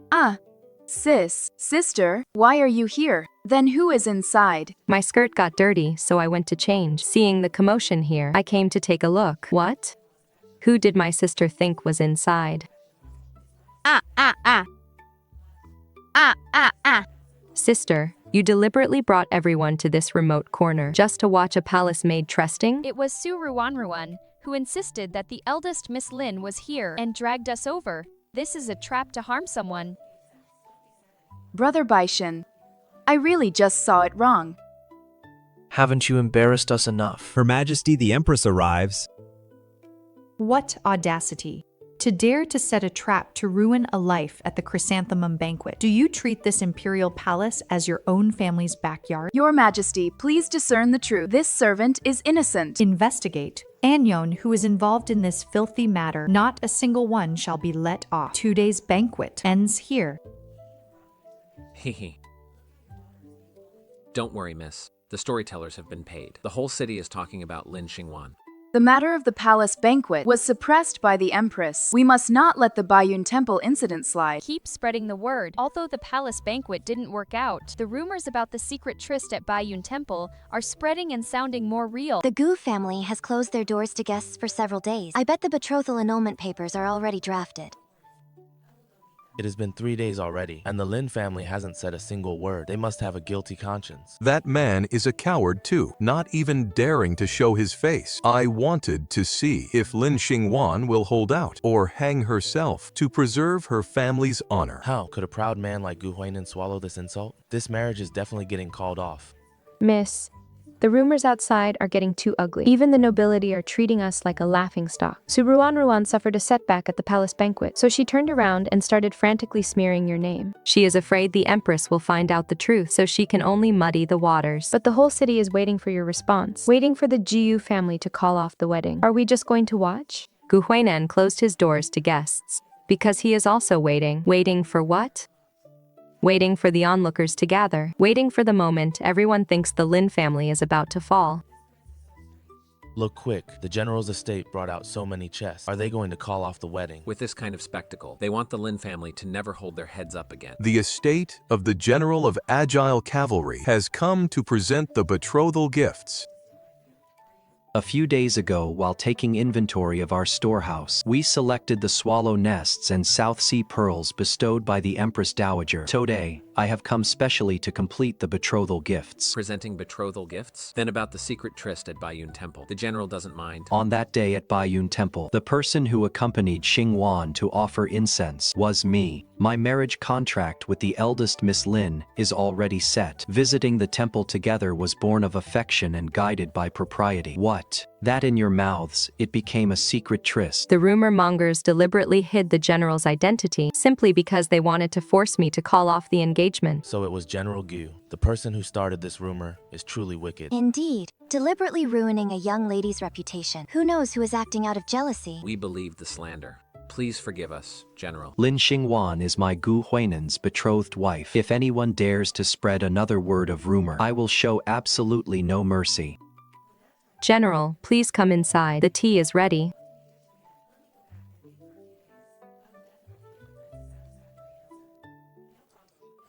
L: Sister, why are you here? Then who is inside?
A: My skirt got dirty, so I went to change. Seeing the commotion here, I came to take a look. What? Who did my sister think was inside? Sister, you deliberately brought everyone to this remote corner just to watch a palace maid trusting?
I: It was Su Ruanruan who insisted that the eldest Miss Lin was here and dragged us over. This is a trap to harm someone.
L: Brother Beichen, I really just saw it wrong.
C: Haven't you embarrassed us enough?
K: Her Majesty the Empress arrives.
M: What audacity! To dare to set a trap to ruin a life at the chrysanthemum banquet. Do you treat this imperial palace as your own family's backyard?
L: Your Majesty, please discern the truth. This servant is innocent.
M: Investigate. Annyeong, who is involved in this filthy matter, not a single one shall be let off. Today's banquet ends here.
E: Hehe. Don't worry, miss. The storytellers have been paid. The whole city is talking about Lin Xingwan.
L: The matter of the palace banquet was suppressed by the Empress. We must not let the Baiyun Temple incident slide.
I: Keep spreading the word. Although the palace banquet didn't work out, the rumors about the secret tryst at Baiyun Temple are spreading and sounding more real.
S: The Gu family has closed their doors to guests for several days. I bet the betrothal annulment papers are already drafted.
B: It has been 3 days already, and the Lin family hasn't said a single word. They must have a guilty conscience.
N: That man is a coward too, not even daring to show his face. I wanted to see if Lin Xingwan will hold out or hang herself to preserve her family's honor.
B: How could a proud man like Gu Huainan swallow this insult? This marriage is definitely getting called off.
G: Miss, the rumors outside are getting too ugly. Even the nobility are treating us like a laughingstock. Su Ruanruan suffered a setback at the palace banquet, so she turned around and started frantically smearing your name.
A: She is afraid the Empress will find out the truth, so she can only muddy the waters.
G: But the whole city is waiting for your response, waiting for the Gu family to call off the wedding. Are we just going to watch?
A: Gu Huainan closed his doors to guests, because he is also waiting. Waiting for what? Waiting for the onlookers to gather, waiting for the moment everyone thinks the Lin family is about to fall.
B: Look quick, the general's estate brought out so many chests. Are they going to call off the wedding?
E: With this kind of spectacle, they want the Lin family to never hold their heads up again.
N: The estate of the general of agile cavalry has come to present the betrothal gifts.
F: A few days ago, while taking inventory of our storehouse, we selected the swallow nests and South Sea pearls bestowed by the Empress Dowager. Today, I have come specially to complete the betrothal gifts.
E: Presenting betrothal gifts? Then about the secret tryst at Baiyun Temple. The general doesn't mind.
F: On that day at Baiyun Temple, the person who accompanied Xingwan to offer incense was me. My marriage contract with the eldest Miss Lin is already set. Visiting the temple together was born of affection and guided by propriety. What? That in your mouths, it became a secret tryst.
A: The rumor mongers deliberately hid the general's identity simply because they wanted to force me to call off the engagement.
B: So it was General Gu. The person who started this rumor is truly wicked.
S: Indeed, deliberately ruining a young lady's reputation. Who knows who is acting out of jealousy?
E: We believe the slander. Please forgive us, General.
F: Lin Xingwan is my Gu Huainan's betrothed wife. If anyone dares to spread another word of rumor, I will show absolutely no mercy.
A: General, please come inside. The tea is ready.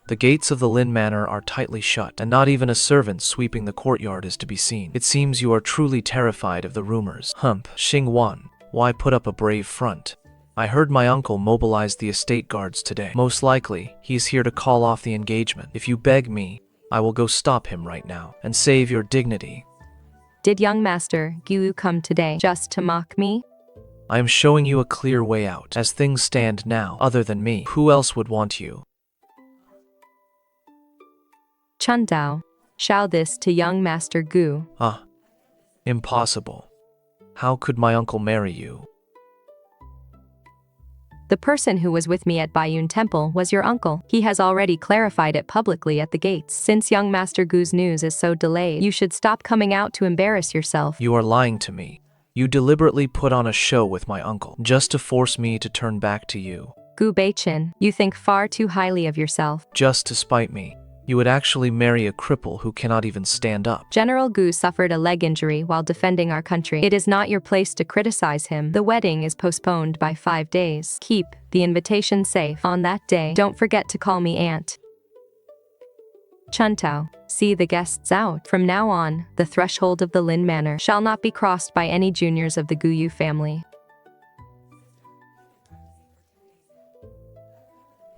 C: The gates of the Lin Manor are tightly shut, and not even a servant sweeping the courtyard is to be seen. It seems you are truly terrified of the rumors. Xingwan, why put up a brave front? I heard my uncle mobilize the estate guards today. Most likely, he's here to call off the engagement. If you beg me, I will go stop him right now and save your dignity.
A: Did young master Gu come today just to mock me?
C: I am showing you a clear way out. As things stand now, other than me, who else would want you?
A: Chundao, show this to young master Gu.
C: Impossible. How could my uncle marry you?
A: The person who was with me at Baiyun Temple was your uncle. He has already clarified it publicly at the gates. Since young Master Gu's news is so delayed, you should stop coming out to embarrass yourself.
C: You are lying to me. You deliberately put on a show with my uncle, just to force me to turn back to you.
A: Gu Beichen, you think far too highly of yourself.
C: Just to spite me. You would actually marry a cripple who cannot even stand up.
A: General Gu suffered a leg injury while defending our country. It is not your place to criticize him. The wedding is postponed by 5 days. Keep the invitation safe. On that day, don't forget to call me aunt. Chuntao, see the guests out. From now on, the threshold of the Lin Manor shall not be crossed by any juniors of the Guyu family.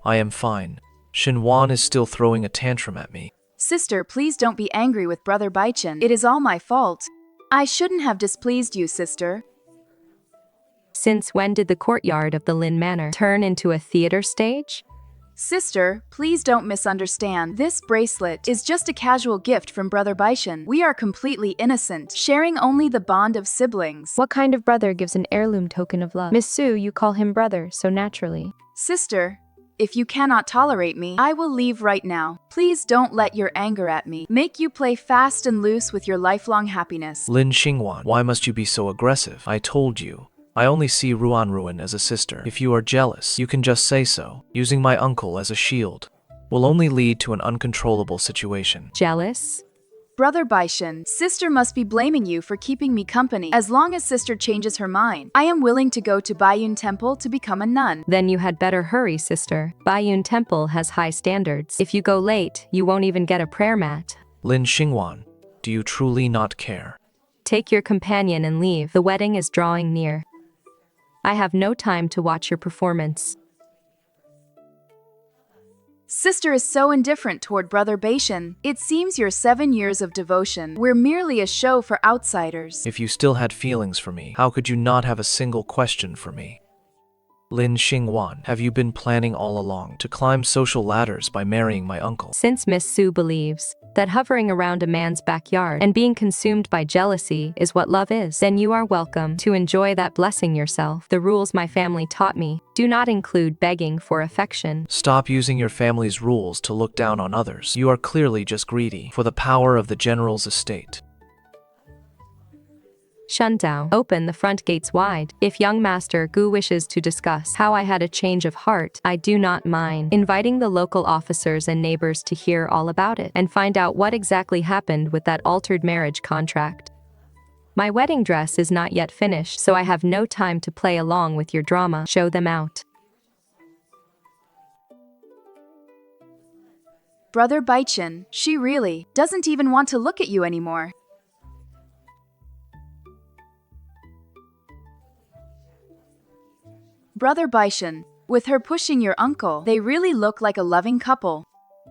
C: I am fine. Xinwan is still throwing a tantrum at me.
L: Sister, please don't be angry with Brother Beichen. It is all my fault. I shouldn't have displeased you, sister.
A: Since when did the courtyard of the Lin Manor turn into a theater stage?
L: Sister, please don't misunderstand. This bracelet is just a casual gift from Brother Beichen. We are completely innocent, sharing only the bond of siblings.
G: What kind of brother gives an heirloom token of love? Miss Su, you call him brother, so naturally.
L: Sister, if you cannot tolerate me, I will leave right now. Please don't let your anger at me make you play fast and loose with your lifelong happiness.
C: Lin Xingwan, why must you be so aggressive? I told you. I only see Ruanruan as a sister. If you are jealous, you can just say so. Using my uncle as a shield will only lead to an uncontrollable situation.
A: Jealous?
L: Brother Beichen, sister must be blaming you for keeping me company. As long as sister changes her mind, I am willing to go to Baiyun Temple to become a nun.
A: Then you had better hurry, sister. Baiyun Temple has high standards. If you go late, you won't even get a prayer mat.
C: Lin Xingwan, do you truly not care?
A: Take your companion and leave. The wedding is drawing near. I have no time to watch your performance.
L: Sister is so indifferent toward Brother Beichen. It seems your 7 years of devotion were merely a show for outsiders.
C: If you still had feelings for me, how could you not have a single question for me? Lin Xingwan, have you been planning all along to climb social ladders by marrying my uncle?
A: Since Miss Su believes that hovering around a man's backyard and being consumed by jealousy is what love is, then you are welcome to enjoy that blessing yourself. The rules my family taught me do not include begging for affection.
C: Stop using your family's rules to look down on others. You are clearly just greedy for the power of the general's estate.
A: Shundao, open the front gates wide. If young master Gu wishes to discuss how I had a change of heart, I do not mind inviting the local officers and neighbors to hear all about it and find out what exactly happened with that altered marriage contract. My wedding dress is not yet finished, so I have no time to play along with your drama. Show them out.
L: Brother Beichen, she really doesn't even want to look at you anymore. Brother Beichen, with her pushing your uncle, they really look like a loving couple.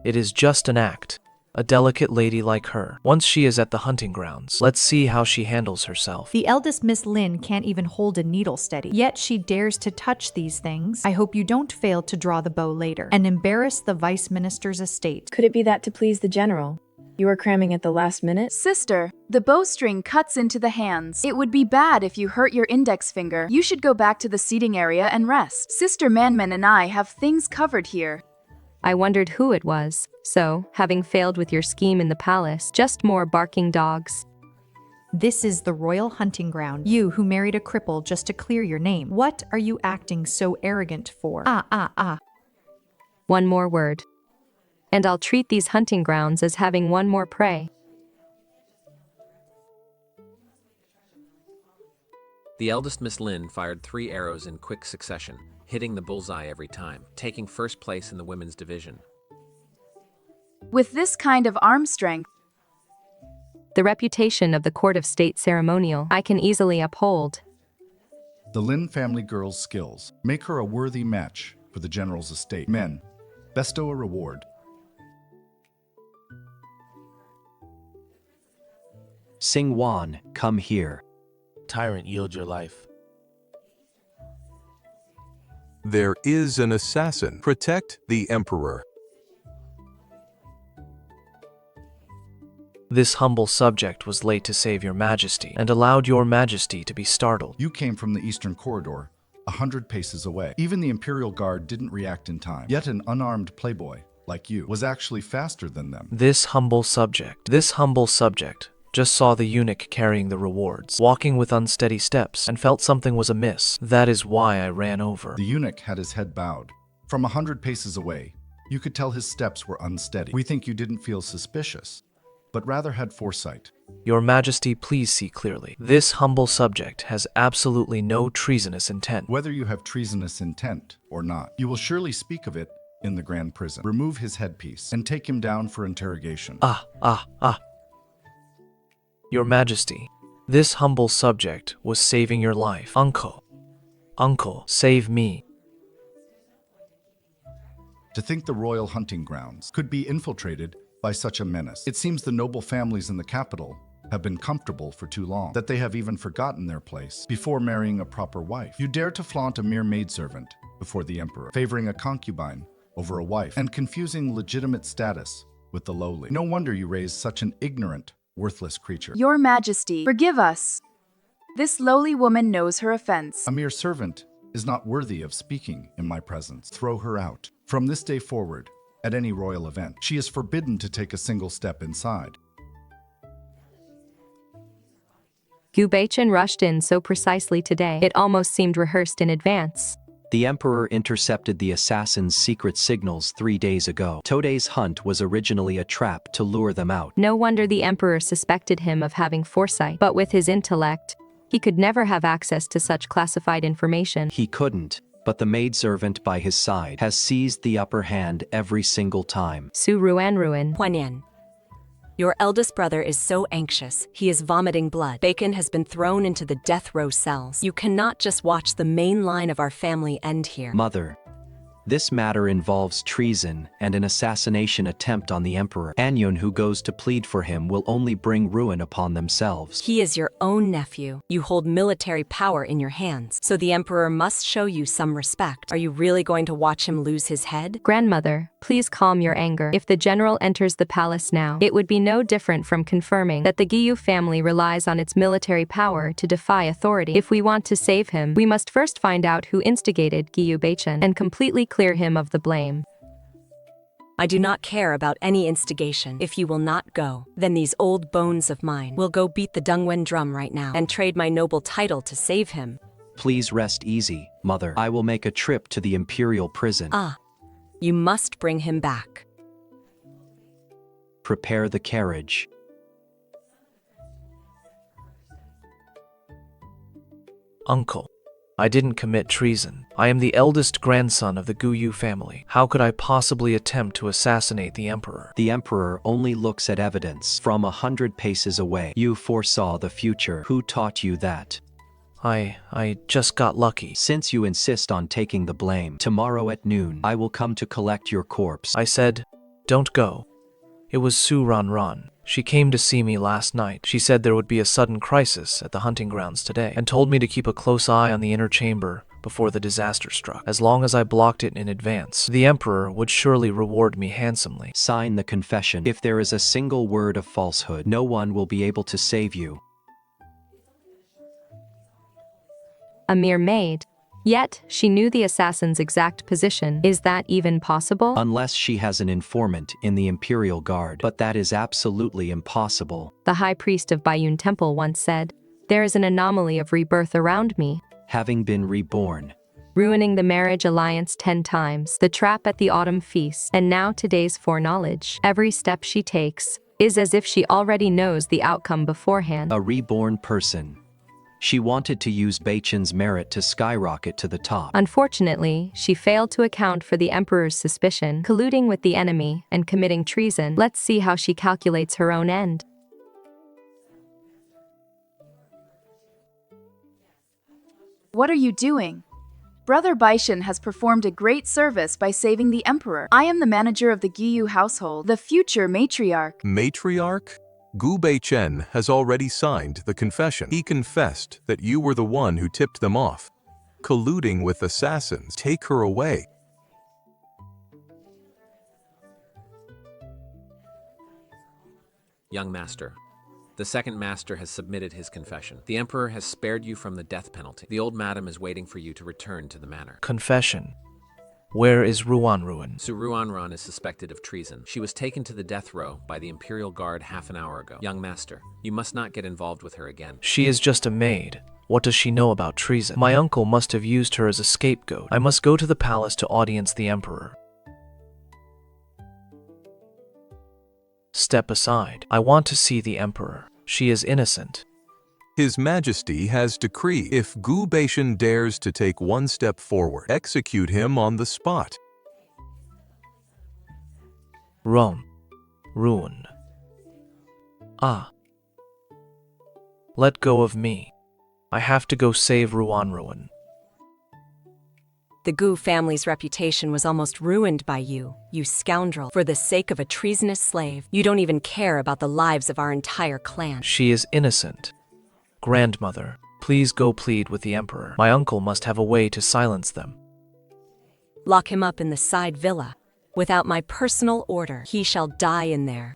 C: It is just an act. A delicate lady like her. Once she is at the hunting grounds, let's see how she handles herself.
M: The eldest Miss Lin can't even hold a needle steady, yet she dares to touch these things. I hope you don't fail to draw the bow later and embarrass the vice minister's estate.
H: Could it be that to please the general? You are cramming at the last minute?
L: Sister, the bowstring cuts into the hands. It would be bad if you hurt your index finger. You should go back to the seating area and rest. Sister Manman and I have things covered here.
A: I wondered who it was. So, having failed with your scheme in the palace, just more barking dogs.
M: This is the royal hunting ground. You who married a cripple just to clear your name. What are you acting so arrogant for?
A: One more word. And I'll treat these hunting grounds as having one more prey.
E: The eldest Miss Lin fired 3 arrows in quick succession, hitting the bullseye every time, taking first place in the women's division.
L: With this kind of arm strength,
A: The reputation of the court of state ceremonial I can easily uphold.
O: The Lin family girl's skills make her a worthy match for the general's estate. Men, bestow a reward.
F: Xingwan, come here.
B: Tyrant, yield your life.
N: There is an assassin. Protect the emperor.
C: This humble subject was late to save your majesty, and allowed your majesty to be startled.
O: You came from the eastern corridor, 100 paces away. Even the imperial guard didn't react in time. Yet an unarmed playboy, like you, was actually faster than them.
C: This humble subject just saw the eunuch carrying the rewards, walking with unsteady steps, and felt something was amiss. That is why I ran over.
O: The eunuch had his head bowed. From 100 paces away, you could tell his steps were unsteady. We think you didn't feel suspicious, but rather had foresight.
C: Your majesty, please see clearly. This humble subject has absolutely no treasonous intent.
O: Whether you have treasonous intent or not, you will surely speak of it in the grand prison. Remove his headpiece and take him down for interrogation.
C: Your majesty, this humble subject was saving your life. Uncle, save me.
O: To think the royal hunting grounds could be infiltrated by such a menace. It seems the noble families in the capital have been comfortable for too long, that they have even forgotten their place before marrying a proper wife. You dare to flaunt a mere maidservant before the emperor, favoring a concubine over a wife, and confusing legitimate status with the lowly. No wonder you raised such an ignorant, worthless creature.
L: Your Majesty, forgive us. This lowly woman knows her offense.
O: A mere servant is not worthy of speaking in my presence. Throw her out. From this day forward, at any royal event, she is forbidden to take a single step inside.
A: Gu Beichen rushed in so precisely today, it almost seemed rehearsed in advance.
F: The emperor intercepted the assassin's secret signals 3 days ago. Today's hunt was originally a trap to lure them out.
A: No wonder the emperor suspected him of having foresight, but with his intellect, he could never have access to such classified information.
F: He couldn't, but the maidservant by his side has seized the upper hand every single time.
A: Su Ruanruan.
D: Huainan. Your eldest brother is so anxious, he is vomiting blood. Bacon has been thrown into the death row cells. You cannot just watch the main line of our family end here.
F: Mother, this matter involves treason and an assassination attempt on the emperor. Anyone who goes to plead for him will only bring ruin upon themselves.
D: He is your own nephew. You hold military power in your hands, so the emperor must show you some respect. Are you really going to watch him lose his head?
A: Grandmother, please calm your anger. If the general enters the palace now, it would be no different from confirming that the Gu family relies on its military power to defy authority. If we want to save him, we must first find out who instigated Gu Beichen and completely clear him of the blame.
D: I do not care about any instigation. If you will not go, then these old bones of mine will go beat the Dongwen drum right now and trade my noble title to save him.
F: Please rest easy, Mother. I will make a trip to the imperial prison.
D: You must bring him back.
F: Prepare the carriage.
C: Uncle, I didn't commit treason. I am the eldest grandson of the Gu family. How could I possibly attempt to assassinate the emperor?
F: The emperor only looks at evidence from 100 paces away. You foresaw the future. Who taught you that?
C: I just got lucky.
F: Since you insist on taking the blame, tomorrow at noon, I will come to collect your corpse.
C: I said, don't go. It was Su Ruanruan. She came to see me last night. She said there would be a sudden crisis at the hunting grounds today, and told me to keep a close eye on the inner chamber before the disaster struck. As long as I blocked it in advance, the emperor would surely reward me handsomely.
F: Sign the confession. If there is a single word of falsehood, no one will be able to save you.
A: A mere maid. Yet, she knew the assassin's exact position. Is that even possible?
F: Unless she has an informant in the Imperial Guard, but that is absolutely impossible.
A: The high priest of Baiyun Temple once said, "There is an anomaly of rebirth around me."
F: Having been reborn.
A: Ruining the marriage alliance 10 times, the trap at the autumn feast, and now today's foreknowledge. Every step she takes is as if she already knows the outcome beforehand.
F: A reborn person. She wanted to use Beichen's merit to skyrocket to the top.
A: Unfortunately, she failed to account for the emperor's suspicion, colluding with the enemy, and committing treason. Let's see how she calculates her own end.
L: What are you doing? Brother Beichen has performed a great service by saving the emperor. I am the manager of the Gu household, the future matriarch.
N: Matriarch? Gu Beichen has already signed the confession. He confessed that you were the one who tipped them off, colluding with assassins. Take her away.
E: Young master, the second master has submitted his confession. The emperor has spared you from the death penalty. The old madam is waiting for you to return to the manor.
C: Confession. Where is Ruanruan?
E: Su Ruanruan is suspected of treason. She was taken to the death row by the Imperial Guard half an hour ago. Young master, you must not get involved with her again.
C: She is just a maid. What does she know about treason? My uncle must have used her as a scapegoat. I must go to the palace to audience the emperor. Step aside. I want to see the emperor. She is innocent.
N: His Majesty has decreed, if Gu Beichen dares to take one step forward, execute him on the spot.
C: Ruin. Ah. Let go of me. I have to go save Ruanruan.
D: The Gu family's reputation was almost ruined by you, you scoundrel. For the sake of a treasonous slave, you don't even care about the lives of our entire clan.
C: She is innocent. Grandmother, please go plead with the emperor. My uncle must have a way to silence them.
D: Lock him up in the side villa. Without my personal order, he shall die in there.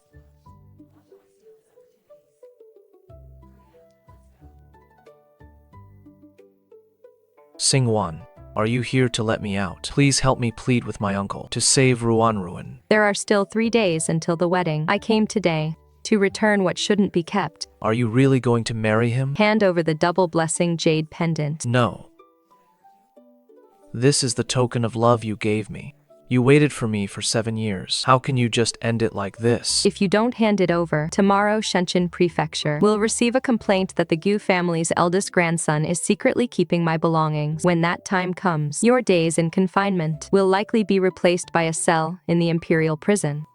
C: Xingwan, are you here to let me out? Please help me plead with my uncle to save Ruanruan.
A: There are still 3 days until the wedding. I came today to return what shouldn't be kept.
C: Are you really going to marry him?
A: Hand over the double blessing jade pendant.
C: No. This is the token of love you gave me. You waited for me for 7 years. How can you just end it like this?
A: If you don't hand it over, tomorrow Shenzhen Prefecture will receive a complaint that the Gu family's eldest grandson is secretly keeping my belongings. When that time comes, your days in confinement will likely be replaced by a cell in the imperial prison.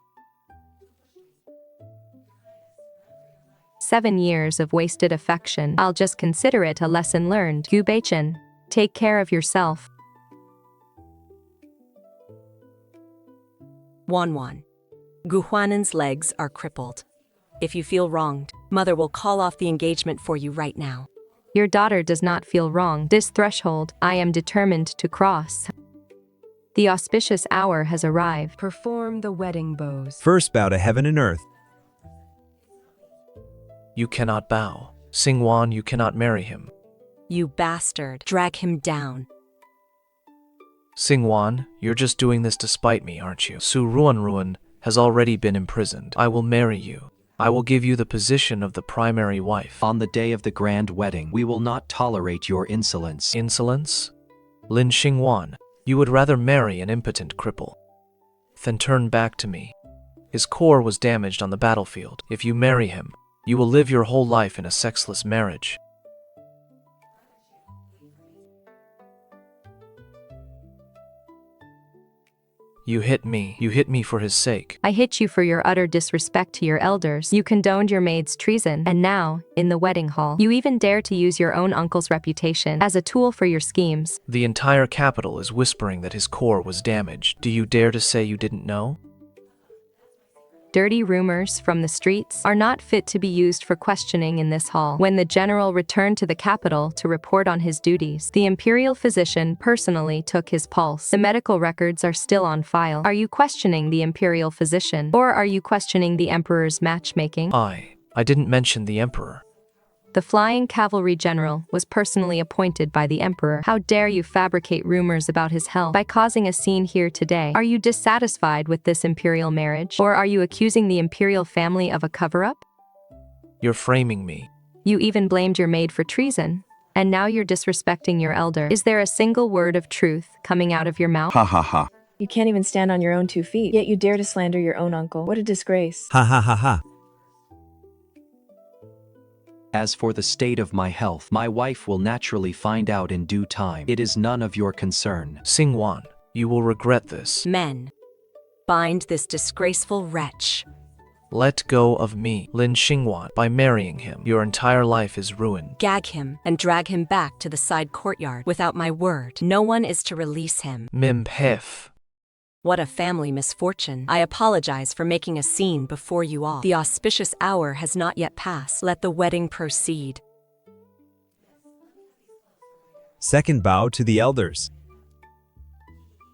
A: 7 years of wasted affection. I'll just consider it a lesson learned. Gu Beichen, take care of yourself.
D: Wanwan. Gu Huainan's legs are crippled. If you feel wronged, Mother will call off the engagement for you right now.
A: Your daughter does not feel wrong. This threshold, I am determined to cross. The auspicious hour has arrived.
P: Perform the wedding vows.
K: First bow to heaven and earth.
C: You cannot bow. Xingwan, you cannot marry him.
D: You bastard. Drag him down.
C: Xingwan, you're just doing this to spite me, aren't you? Su Ruanruan has already been imprisoned. I will marry you. I will give you the position of the primary wife.
F: On the day of the grand wedding, we will not tolerate your insolence.
C: Insolence? Lin Xingwan, you would rather marry an impotent cripple than turn back to me. His core was damaged on the battlefield. If you marry him, you will live your whole life in a sexless marriage. You hit me. You hit me for his sake.
A: I hit you for your utter disrespect to your elders. You condoned your maid's treason. And now, in the wedding hall, you even dare to use your own uncle's reputation as a tool for your schemes.
C: The entire capital is whispering that his core was damaged. Do you dare to say you didn't know?
A: Dirty rumors from the streets are not fit to be used for questioning in this hall. When the general returned to the capital to report on his duties, the imperial physician personally took his pulse. The medical records are still on file. Are you questioning the imperial physician, or are you questioning the emperor's matchmaking?
C: I didn't mention the emperor.
A: The flying cavalry general was personally appointed by the emperor. How dare you fabricate rumors about his health by causing a scene here today? Are you dissatisfied with this imperial marriage? Or are you accusing the imperial family of a cover-up?
C: You're framing me.
A: You even blamed your maid for treason. And now you're disrespecting your elder. Is there a single word of truth coming out of your mouth?
Q: Ha ha ha.
H: You can't even stand on your own 2 feet, yet you dare to slander your own uncle. What a disgrace.
K: Ha ha ha ha.
F: As for the state of my health, my wife will naturally find out in due time. It is none of your concern.
C: Xingwan, you will regret this.
D: Men, bind this disgraceful wretch.
C: Let go of me, Lin Xingwan. By marrying him, your entire life is ruined.
D: Gag him and drag him back to the side courtyard. Without my word, no one is to release him.
C: Mim Hef.
D: What a family misfortune. I apologize for making a scene before you all. The auspicious hour has not yet passed. Let the wedding proceed.
K: Second bow to the elders.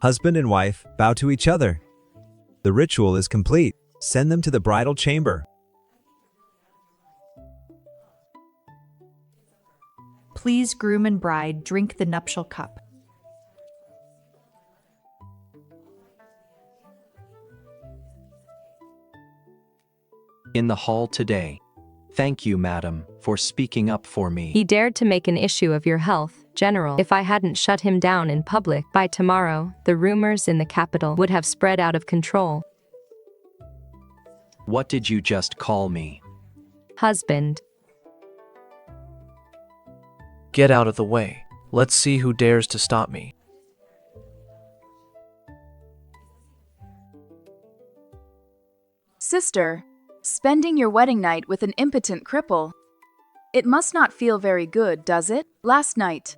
K: Husband and wife bow to each other. The ritual is complete. Send them to the bridal chamber.
M: Please, groom and bride, drink the nuptial cup.
F: In the hall today. Thank you, madam, for speaking up for me.
A: He dared to make an issue of your health, General. If I hadn't shut him down in public, by tomorrow, the rumors in the capital would have spread out of control.
F: What did you just call me?
A: Husband.
C: Get out of the way. Let's see who dares to stop me.
L: Sister, spending your wedding night with an impotent cripple. It must not feel very good, does it? Last night,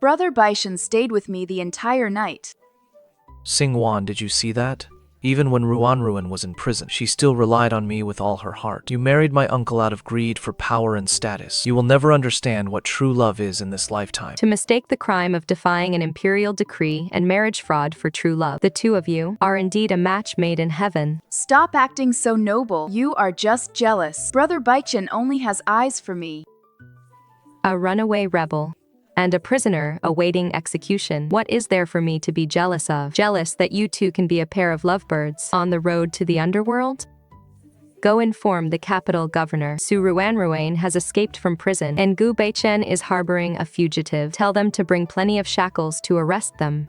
L: Brother Beichen stayed with me the entire night.
C: Xingwan, did you see that? Even when Su Ruanruan was in prison, she still relied on me with all her heart. You married my uncle out of greed for power and status. You will never understand what true love is in this lifetime.
A: To mistake the crime of defying an imperial decree and marriage fraud for true love. The two of you are indeed a match made in heaven.
L: Stop acting so noble. You are just jealous. Brother Beichen only has eyes for me.
A: A runaway rebel. And a prisoner awaiting execution. What is there for me to be jealous of? Jealous that you two can be a pair of lovebirds on the road to the underworld? Go inform the capital governor. Su Ruanruan has escaped from prison, and Gu Beichen is harboring a fugitive. Tell them to bring plenty of shackles to arrest them.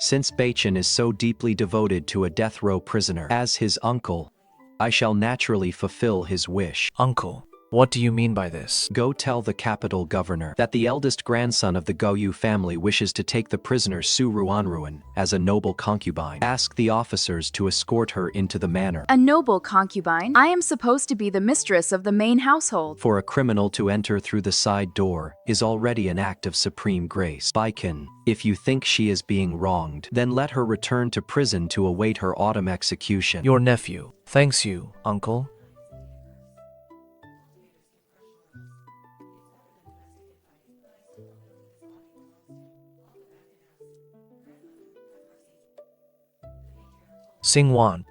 F: Since Beichen is so deeply devoted to a death row prisoner as his uncle, I shall naturally fulfill his wish.
C: Uncle. What do you mean by this?
F: Go tell the capital governor that the eldest grandson of the Goyu family wishes to take the prisoner Su Ruanruan as a noble concubine. Ask the officers to escort her into the manor.
L: A noble concubine? I am supposed to be the mistress of the main household.
F: For a criminal to enter through the side door is already an act of supreme grace. Beichen, if you think she is being wronged, then let her return to prison to await her autumn execution.
C: Your nephew. Thanks you, uncle. Xingwan.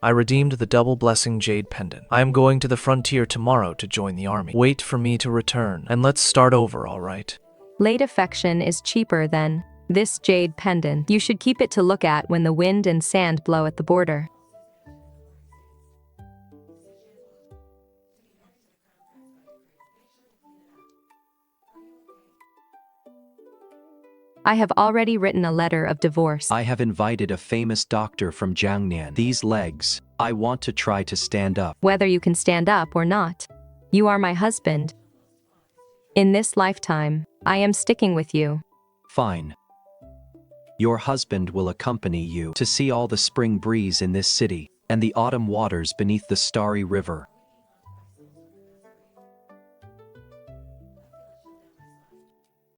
C: I redeemed the double blessing jade pendant. I am going to the frontier tomorrow to join the army. Wait for me to return, and let's start over, all right?
A: Late affection is cheaper than this jade pendant. You should keep it to look at when the wind and sand blow at the border. I have already written a letter of divorce.
F: I have invited a famous doctor from Jiangnan. These legs, I want to try to stand up.
A: Whether you can stand up or not, you are my husband. In this lifetime, I am sticking with you.
F: Fine. Your husband will accompany you to see all the spring breeze in this city and the autumn waters beneath the starry river.